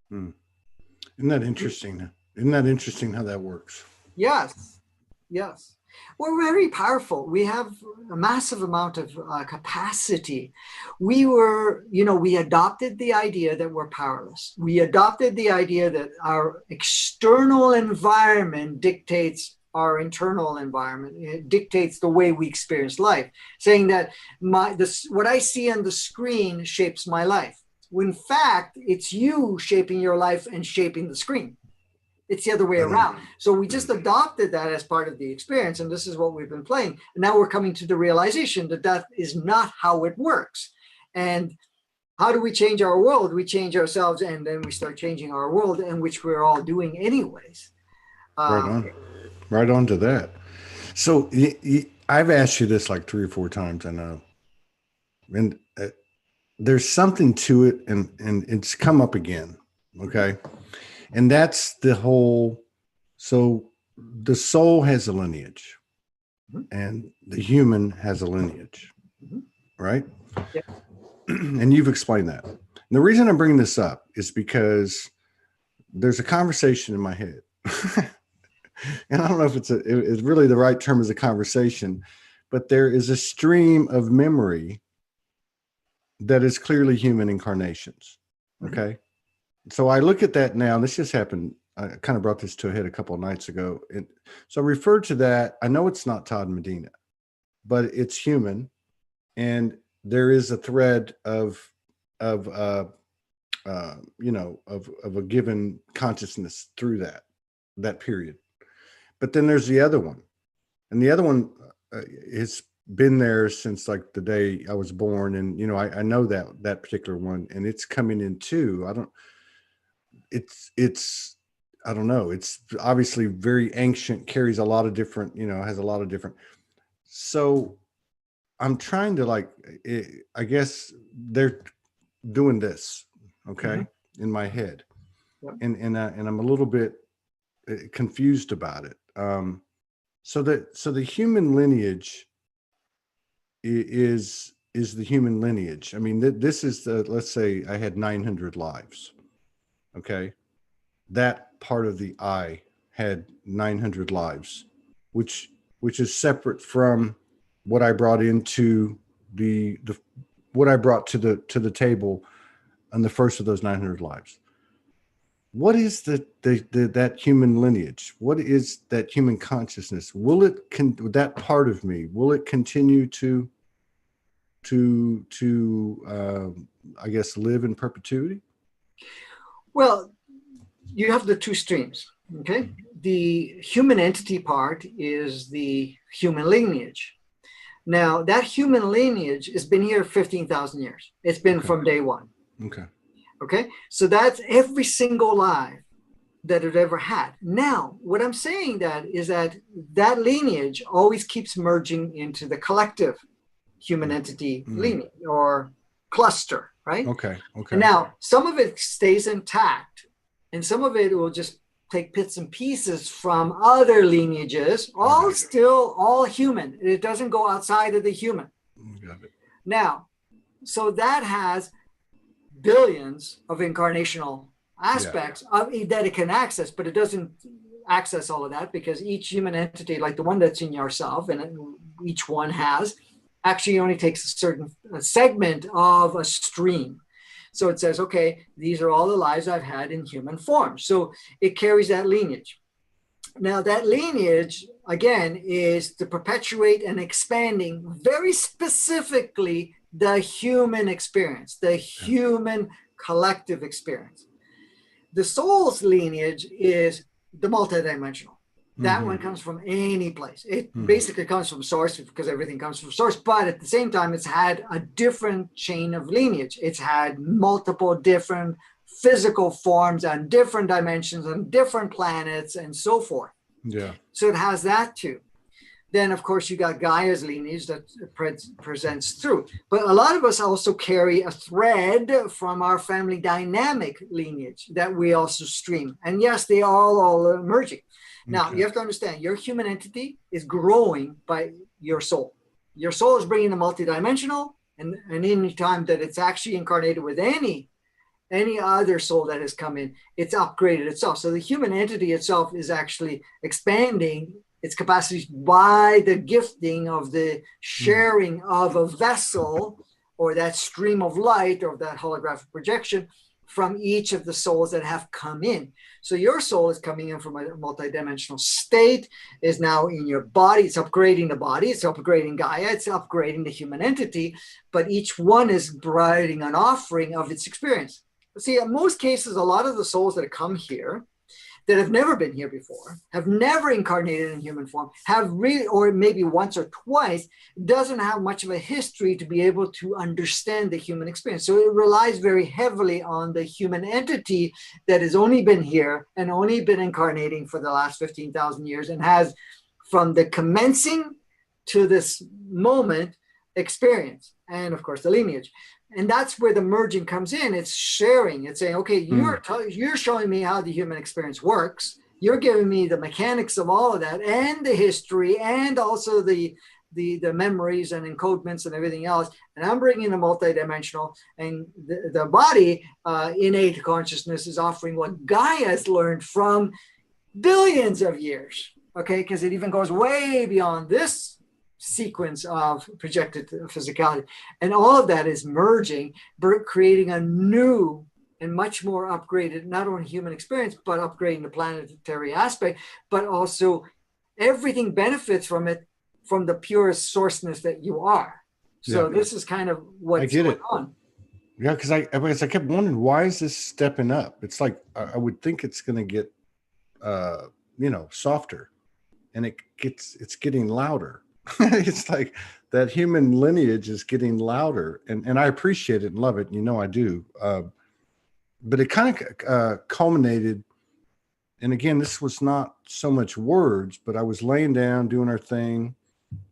Hmm. Isn't that interesting? Isn't that interesting how that works? Yes, yes. We're very powerful. We have a massive amount of capacity. We adopted the idea that we're powerless. We adopted the idea that our external environment dictates our internal environment. It dictates the way we experience life, saying that what I see on the screen shapes my life. When in fact, it's you shaping your life and shaping the screen. It's the other way around. So we just adopted that as part of the experience. And this is what we've been playing. And now we're coming to the realization that that is not how it works. And how do we change our world? We change ourselves, and then we start changing our world, in which we're all doing anyways. Right on. Right on to that. So I've asked you this like 3 or 4 times, I know. And there's something to it, and it's come up again. Okay. And that's the whole, so the soul has a lineage and the human has a lineage, right? Yeah. And you've explained that. And the reason I'm bringing this up is because there's a conversation in my head. And I don't know if it's really the right term as a conversation, but there is a stream of memory that is clearly human incarnations. Okay. So I look at that now, and this just happened. I kind of brought this to a head a couple of nights ago. And so I referred to that. I know it's not Todd Medina, but it's human. And there is a thread of a given consciousness through that period. But then there's the other one. And the other one has been there since like the day I was born. And, I know that particular one, and it's coming in too. I don't know. It's obviously very ancient, carries a lot of different, has a lot of different. So I'm trying to I guess they're doing this, okay, in my head. Yep. And I'm a little bit confused about it. So the human lineage is the human lineage. I mean, this is let's say I had 900 lives. Okay. That part of the I had 900 lives, which is separate from what I brought into what I brought to the table on the first of those 900 lives. What is that human lineage? What is that human consciousness? That part of me, will it continue to I guess live in perpetuity? Well, you have the two streams, okay? The human entity part is the human lineage. Now, that human lineage has been here 15,000 years. It's been from day one. Okay? So that's every single life that it ever had. Now, what I'm saying is that lineage always keeps merging into the collective human entity lineage or cluster, right? Okay. And now, some of it stays intact, and some of it will just take bits and pieces from other lineages, all human. It doesn't go outside of the human. Got it. Now, so that has billions of incarnational aspects that it can access, but it doesn't access all of that, because each human entity, like the one that's in yourself, and each one has, actually only takes a certain segment of a stream. So it says, okay, these are all the lives I've had in human form. So it carries that lineage. Now that lineage, again, is to perpetuate and expanding very specifically the human experience, the human collective experience. The soul's lineage is the multidimensional. That one comes from any place. It basically comes from source, because everything comes from source. But at the same time, it's had a different chain of lineage. It's had multiple different physical forms and different dimensions and different planets and so forth. Yeah. So it has that too. Then, of course, you got Gaia's lineage that presents through. But a lot of us also carry a thread from our family dynamic lineage that we also stream. And yes, they are all merging. Now, you have to understand, your human entity is growing by your soul. Your soul is bringing the multidimensional, and any time that it's actually incarnated with any any other soul that has come in, it's upgraded itself. So the human entity itself is actually expanding its capacities by the gifting of the sharing of a vessel or that stream of light or that holographic projection from each of the souls that have come in. So your soul is coming in from a multidimensional state, is now in your body. It's upgrading the body. It's upgrading Gaia. It's upgrading the human entity. But each one is providing an offering of its experience. See, in most cases, a lot of the souls that come here that have never been here before, have never incarnated in human form, have really, or maybe once or twice, doesn't have much of a history to be able to understand the human experience. So it relies very heavily on the human entity that has only been here and only been incarnating for the last 15,000 years and has, from the commencing to this moment, experience, and of course the lineage. And that's where the merging comes in. It's sharing. It's saying, okay, you're showing me how the human experience works. You're giving me the mechanics of all of that and the history and also the memories and encodements and everything else. And I'm bringing the multidimensional, and the body, innate consciousness, is offering what Gaia has learned from billions of years. Okay, because it even goes way beyond this sequence of projected physicality, and all of that is merging, creating a new and much more upgraded, not only human experience, but upgrading the planetary aspect, but also everything benefits from it, from the purest sourceness that you are. So this is kind of what's going on. Yeah, because I kept wondering, why is this stepping up? It's like I would think it's going to get softer, and it's getting louder. It's like that human lineage is getting louder, and I appreciate it and love it. I do. But it kind of culminated. And again, this was not so much words, but I was laying down doing our thing,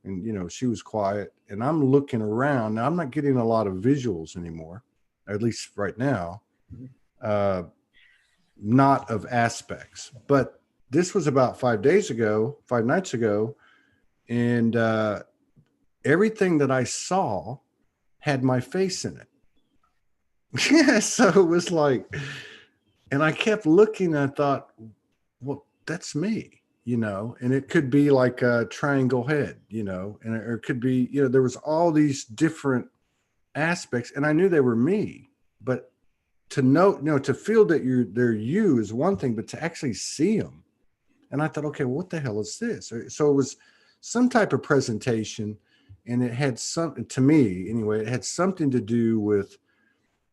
and she was quiet, and I'm looking around. Now I'm not getting a lot of visuals anymore, at least right now, not of aspects. But this was about 5 nights ago. And everything that I saw had my face in it. Yeah, so it was like, and I kept looking, and I thought, well, that's me, and it could be like a triangle head, or it could be, there was all these different aspects, and I knew they were me, but to know, to feel that they're you is one thing, but to actually see them. And I thought, okay, well, what the hell is this? So it was some type of presentation, and it had something, to me anyway, it had something to do with,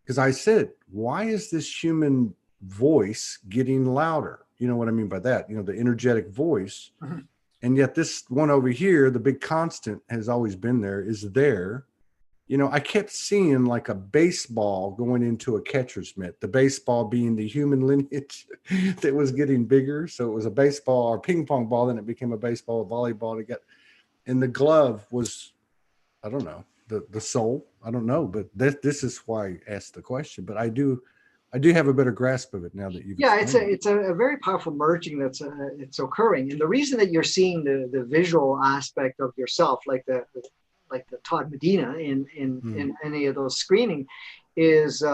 because I said, why is this human voice getting louder? You know what I mean by that? The energetic voice. Mm-hmm. And yet this one over here, the big constant, has always been there, is there. I kept seeing like a baseball going into a catcher's mitt, the baseball being the human lineage that was getting bigger. So it was a baseball or ping pong ball, then it became a baseball, a volleyball to get, and the glove was, I don't know, the soul. I don't know, but this is why I asked the question. But I do have a better grasp of it now that you've. Yeah, it's a very powerful merging that's it's occurring, and the reason that you're seeing the visual aspect of yourself, like the Todd Medina in any of those screening, is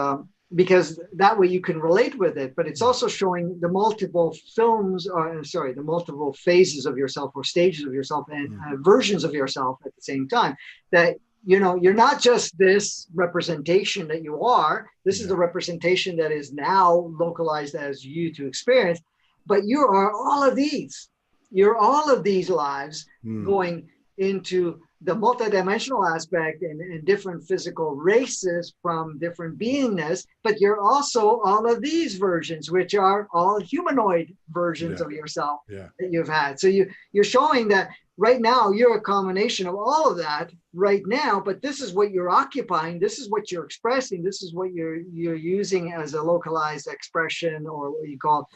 because that way you can relate with it, but it's also showing the multiple the multiple phases of yourself or stages of yourself and versions of yourself at the same time. That, you're not just this representation that you are. This is the representation that is now localized as you to experience, but you are all of these. You're all of these lives going into the multidimensional aspect and different physical races from different beingness, but you're also all of these versions, which are all humanoid versions of yourself that you've had. So you're showing that right now you're a combination of all of that right now, but this is what you're occupying. This is what you're expressing. This is what you're using as a localized expression, or what you call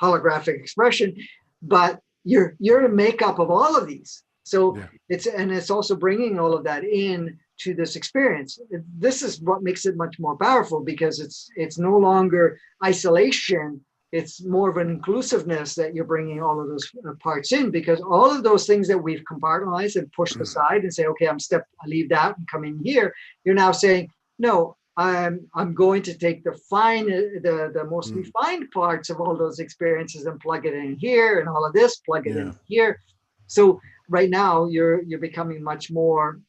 holographic expression, but you're a makeup of all of these. So it's also bringing all of that in to this experience. This is what makes it much more powerful, because it's no longer isolation. It's more of an inclusiveness that you're bringing all of those parts in, because all of those things that we've compartmentalized and pushed aside and say, okay, I leave that and come in here. You're now saying, no, I'm going to take the most refined parts of all those experiences and plug it in here, and all of this, plug it in here. So right now you're becoming much more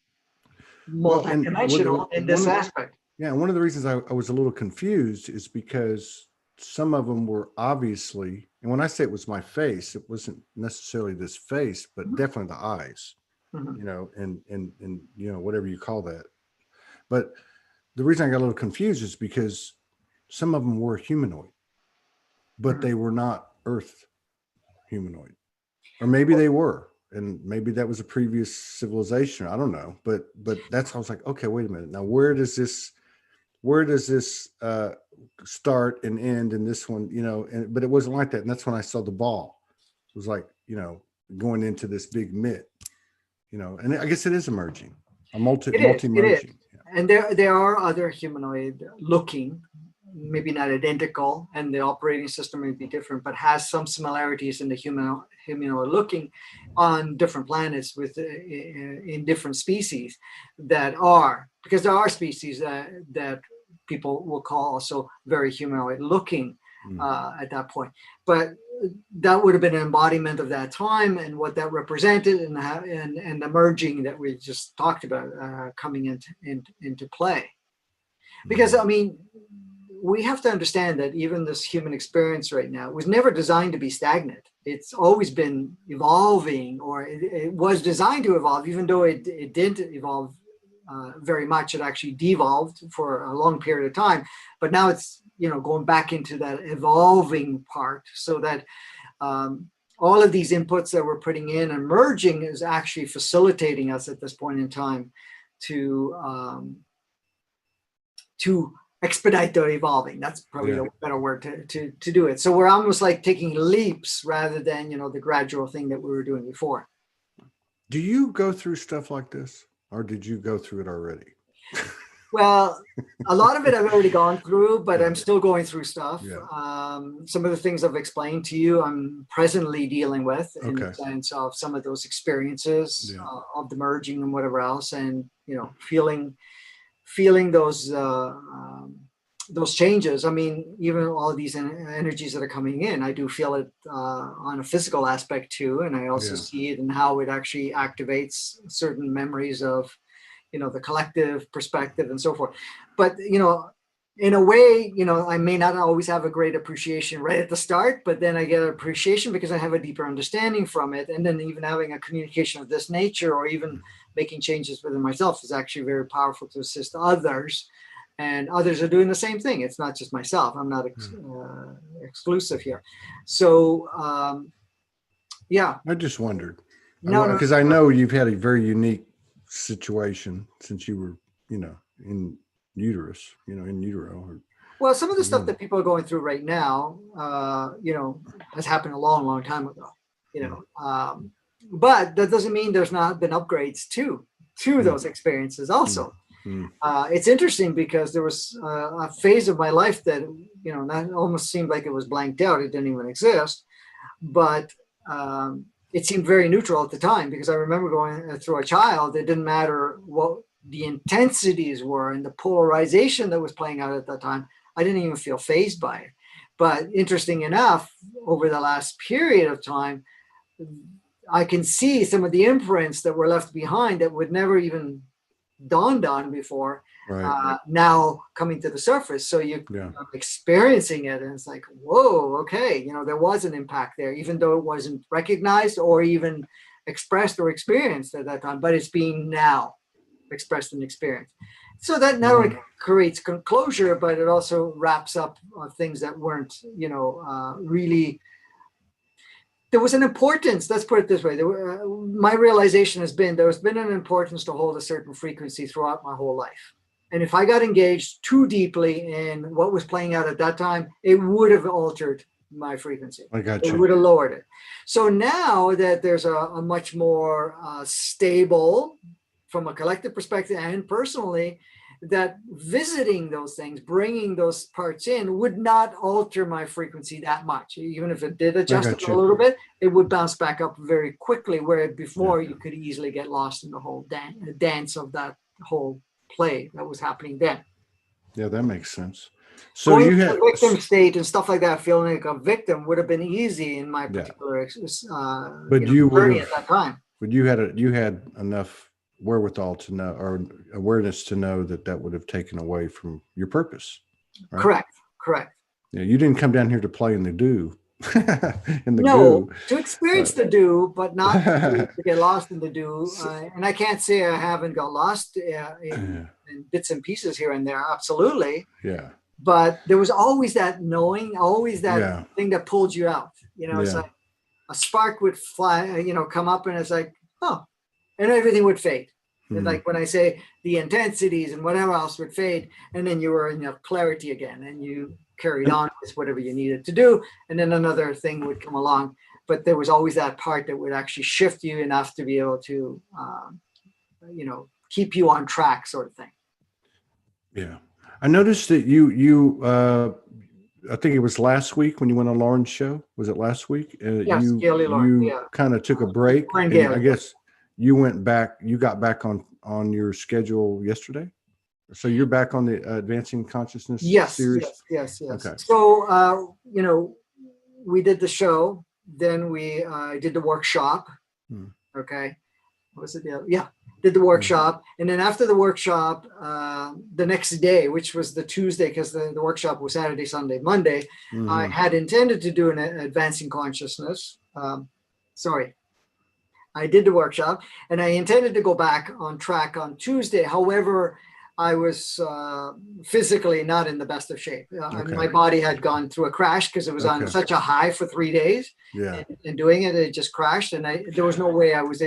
multidimensional in this aspect. Yeah, one of the reasons I was a little confused is because some of them were obviously, and when I say it was my face, it wasn't necessarily this face, but definitely the eyes, you know, and you know, whatever you call that. But the reason I got a little confused is because some of them were humanoid, but they were not Earth humanoid, or maybe they were, and maybe that was a previous civilization. I don't know, but that's, I was like, okay, wait a minute. Now, where does this start and end in this one, you know? But it wasn't like that. And that's when I saw the ball. It was like, you know, going into this big mitt, you know, and I guess it is emerging, multi-merging. Yeah. And there are other humanoid looking, maybe not identical, and the operating system may be different, but has some similarities in the humanoid looking on different planets with in different species that are, because there are species that people will call also very humanoid looking at that point. But that would have been an embodiment of that time and what that represented, and the merging that we just talked about coming into play. Because I mean, we have to understand that even this human experience right now was never designed to be stagnant. It's always been evolving, or it was designed to evolve, even though it didn't evolve very much. It actually devolved for a long period of time. But now it's, you know, going back into that evolving part, so that all of these inputs that we're putting in and merging is actually facilitating us at this point in time to expedite the evolving. That's probably a better word to do it. So we're almost like taking leaps rather than, you know, the gradual thing that we were doing before. Do you go through stuff like this, or did you go through it already? Well, a lot of it I've already gone through, but I'm still going through stuff. Some of the things I've explained to you, I'm presently dealing with in the sense of some of those experiences of the merging and whatever else, and, you know, feeling those changes. I mean, even all of these energies that are coming in, I do feel it on a physical aspect too, and I also see it in how it actually activates certain memories of, you know, the collective perspective and so forth. But, you know, in a way, you know, I may not always have a great appreciation right at the start, but then I get an appreciation because I have a deeper understanding from it. And then even having a communication of this nature, or even making changes within myself, is actually very powerful to assist others. And others are doing the same thing. It's not just myself. I'm not exclusive here. So, yeah. I just wondered. Because I know you've had a very unique situation since you were, you know, in uterus, you know, in utero. Well, some of the stuff that people are going through right now, you know, has happened a long, long time ago, you know. But that doesn't mean there's not been upgrades to those experiences also. It's interesting because there was a phase of my life that, you know, that almost seemed like it was blanked out. It didn't even exist. But it seemed very neutral at the time, because I remember going through a child. It didn't matter what the intensities were and the polarization that was playing out at that time. I didn't even feel fazed by it. But interesting enough, over the last period of time, I can see some of the imprints that were left behind that would never even dawned on before, now coming to the surface. So you're experiencing it, and it's like, whoa, okay, you know, there was an impact there, even though it wasn't recognized or even expressed or experienced at that time, but it's being now expressed and experienced. So that not only creates closure, but it also wraps up things that weren't, you know, really. There was an importance, let's put it this way. My realization has been there's been an importance to hold a certain frequency throughout my whole life. And if I got engaged too deeply in what was playing out at that time, it would have altered my frequency. I got you. It would have lowered it. So now that there's a much more stable, from a collective perspective and personally, that visiting those things, bringing those parts in, would not alter my frequency that much. Even if it did adjust it a little bit, it would bounce back up very quickly, where before you could easily get lost in the whole dance of that whole play that was happening then. Yeah, that makes sense. So Going you to had, the victim state and stuff like that, feeling like a victim would have been easy in my yeah, particular, but you would journey have, at that time. but you had enough wherewithal to know, or awareness to know that that would have taken away from your purpose, right? Correct. Correct. Yeah, you didn't come down here to play in the do, in the No, goo. to experience the do, but not to get lost in the do. So- And I can't say I haven't got lost in bits and pieces here and there. Absolutely. yeah, But there was always that knowing, always that yeah, thing that pulled you out. It's yeah. like a spark would fly, come up, and it's like, oh, and everything would fade. And Mhm. like when I say the intensities and whatever else would fade, and then you were in clarity again, and you carried on with whatever you needed to do, and then another thing would come along. But there was always that part that would actually shift you enough to be able to, keep you on track, sort of thing. Yeah. I noticed that I think it was last week when you went on Lauren's show. Was it last week? Yes, Gaily Lauren. You Yeah, kind of took a break, Lauren and Gaily. I guess you went back. You got back on your schedule yesterday, so you're back on the Advancing Consciousness series. Yes. Okay. So we did the show, then we did the workshop. Okay. What was it? Yeah, did the workshop. And then after the workshop, the next day, which was the Tuesday, because the workshop was Saturday, Sunday, Monday, I had intended to do an Advancing Consciousness. I did the workshop, and I intended to go back on track on Tuesday. However, I was physically not in the best of shape. My body had gone through a crash because it was on such a high for 3 days. Yeah. And doing it, it just crashed, and there was no way I was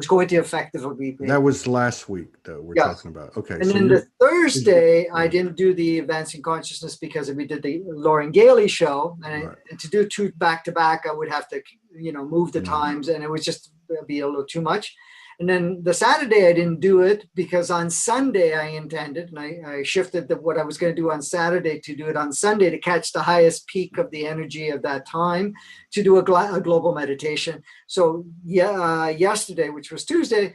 going to effectively. That was last week, though. We're talking about. Okay. And then the Thursday, I didn't do the Advancing Consciousness because we did the Lauren Gaily show, and to do two back to back, I would have to, move the times, and it would just be a little too much. And then the Saturday, I didn't do it because on Sunday I intended, and I shifted what I was going to do on Saturday to do it on Sunday to catch the highest peak of the energy of that time, to do a global meditation. So yesterday, which was Tuesday,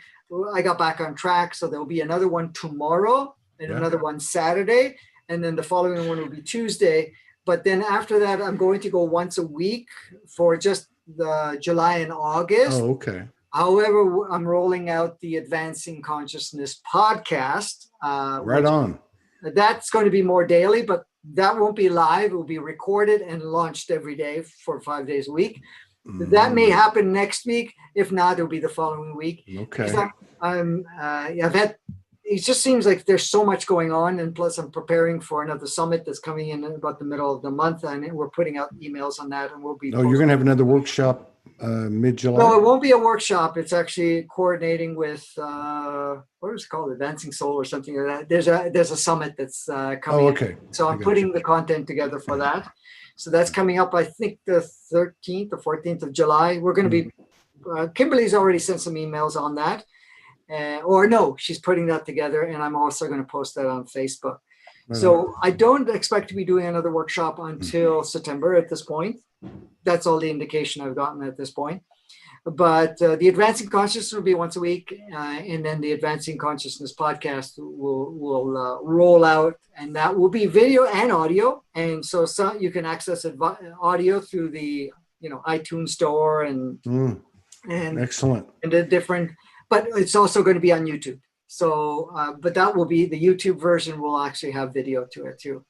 I got back on track. So there'll be another one tomorrow and another one Saturday. And then the following one will be Tuesday. But then after that, I'm going to go once a week for just the July and August. Oh, okay. However, I'm rolling out the Advancing Consciousness podcast. Right on. That's going to be more daily, but that won't be live. It will be recorded and launched every day for 5 days a week. That may happen next week. If not, it'll be the following week. Okay. It just seems like there's so much going on, and plus I'm preparing for another summit that's coming in about the middle of the month, and we're putting out emails on that, and we'll be. Oh, you're going to have another workshop mid-July? No, it won't be a workshop. It's actually coordinating with what is it called, Advancing Soul or something like that. There's a summit that's coming. Oh, okay. So I'm putting the content together for that. So that's coming up, I think, the 13th or 14th of July. We're going to be. Kimberly's already sent some emails on that. Or no, she's putting that together, and I'm also going to post that on Facebook. So I don't expect to be doing another workshop until September at this point. That's all the indication I've gotten at this point. But the Advancing Consciousness will be once a week, and then the Advancing Consciousness podcast will roll out, and that will be video and audio. And so you can access audio through the iTunes store and excellent, and the different. But it's also going to be on YouTube. So, but that will be the YouTube version will actually have video to it too.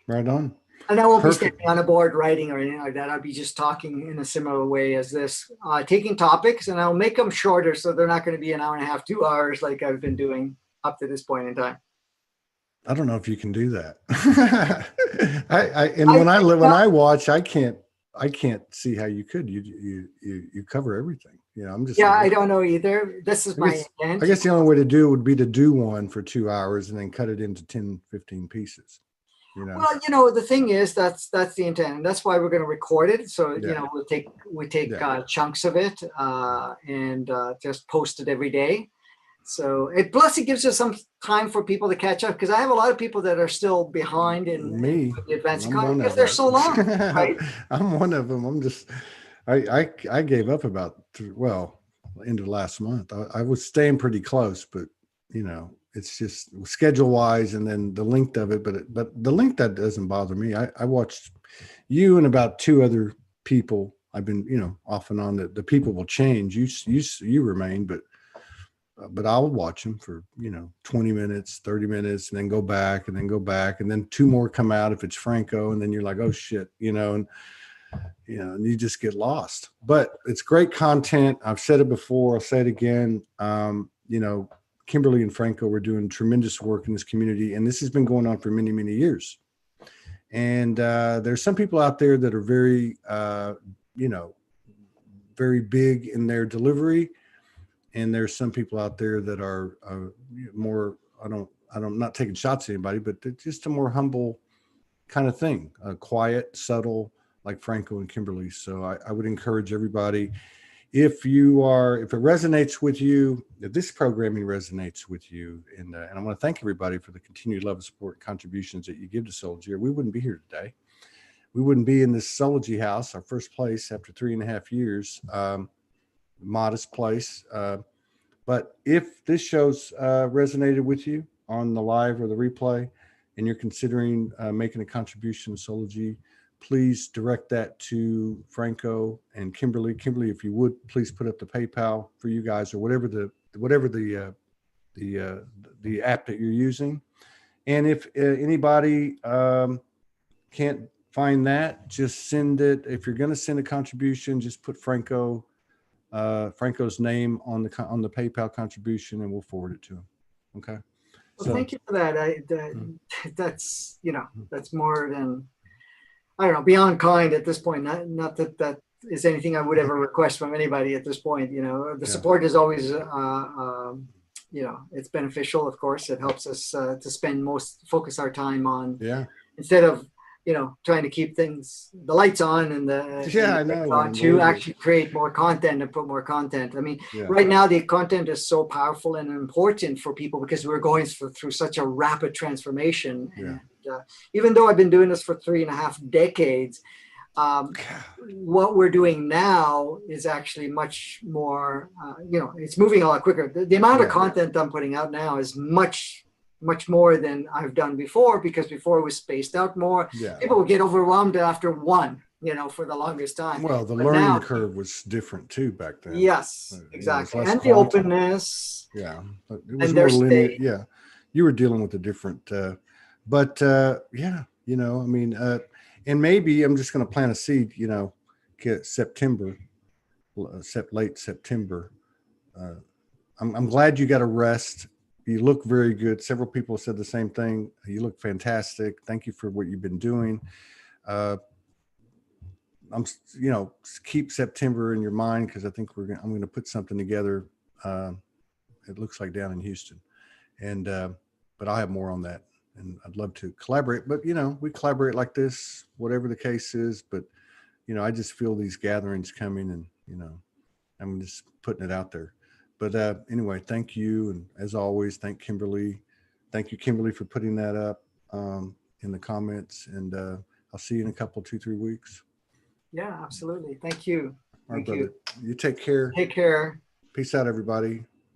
Right on. And I won't be standing on a board writing or anything like that. I'll be just talking in a similar way as this, taking topics, and I'll make them shorter so they're not going to be an hour and a half, 2 hours like I've been doing up to this point in time. I don't know if you can do that. When I watch, I can't see how you could. You cover everything. I'm just. Yeah, I don't know either. This is my intent. I guess the only way to do it would be to do one for 2 hours and then cut it into 10, 15 pieces. Well, the thing is, that's the intent, and that's why we're going to record it. So we take chunks of it and just post it every day. So plus it gives us some time for people to catch up, because I have a lot of people that are still behind in the Advancing Consciousness because they're so long. Right? I'm one of them. I'm just. I gave up about end of last month. I was staying pretty close, but it's just schedule wise, and then the length of it. But the length, that doesn't bother me. I watched you and about two other people. I've been, off and on. The people will change. You remain, but I'll watch them for 20 minutes, 30 minutes, and then go back, and then two more come out if it's Franco, and then you're like, oh shit, and you just get lost. But it's great content. I've said it before. I'll say it again. Kimberly and Franco were doing tremendous work in this community, and this has been going on for many, many years. And there's some people out there that are very, very big in their delivery, and there's some people out there that are more. I'm not taking shots at anybody, but they're just a more humble kind of thing, quiet, subtle, like Franco and Kimberly. So I would encourage everybody. If it resonates with you, if this programming resonates with you, and I want to thank everybody for the continued love and support and contributions that you give to Soulgy. We wouldn't be here today. We wouldn't be in this Soulgy house, our first place after 3.5 years, modest place. But if this show's resonated with you on the live or the replay, and you're considering making a contribution to Soulgy, please direct that to Franco and Kimberly. Kimberly, if you would, please put up the PayPal for you guys, or whatever the app that you're using. And if anybody can't find that, just send it. If you're going to send a contribution, just put Franco's name on the PayPal contribution, and we'll forward it to him. Okay. Well, thank you for that. That's more than, I don't know, beyond kind at this point. Not that is anything I would ever request from anybody at this point. The support is always, it's beneficial. Of course, it helps us to focus our time on, instead of, trying to keep the lights on and to actually create more content and put more content. I mean, right now the content is so powerful and important for people because we're going through such a rapid transformation. And even though I've been doing this for 3.5 decades, what we're doing now is actually much more, it's moving a lot quicker. The amount of content I'm putting out now is much more than I've done before, because before it was spaced out more. People would get overwhelmed after one, for the longest time. Well, the learning curve was different too back then. Yes, exactly. And the openness. Yeah. But it was more linear. Yeah. You were dealing with a different, and maybe I'm just going to plant a seed, get September, late September. I'm glad you got a rest. You look very good. Several people said the same thing. You look fantastic. Thank you for what you've been doing. Keep September in your mind, because I think I'm going to put something together. It looks like down in Houston, and but I'll have more on that, and I'd love to collaborate. But we collaborate like this, whatever the case is. But I just feel these gatherings coming, and I'm just putting it out there. But anyway, thank you. And as always, thank Kimberly. Thank you, Kimberly, for putting that up in the comments. And I'll see you in a couple, 2-3 weeks. Yeah, absolutely. Thank you. All right, brother. You take care. Take care. Peace out, everybody.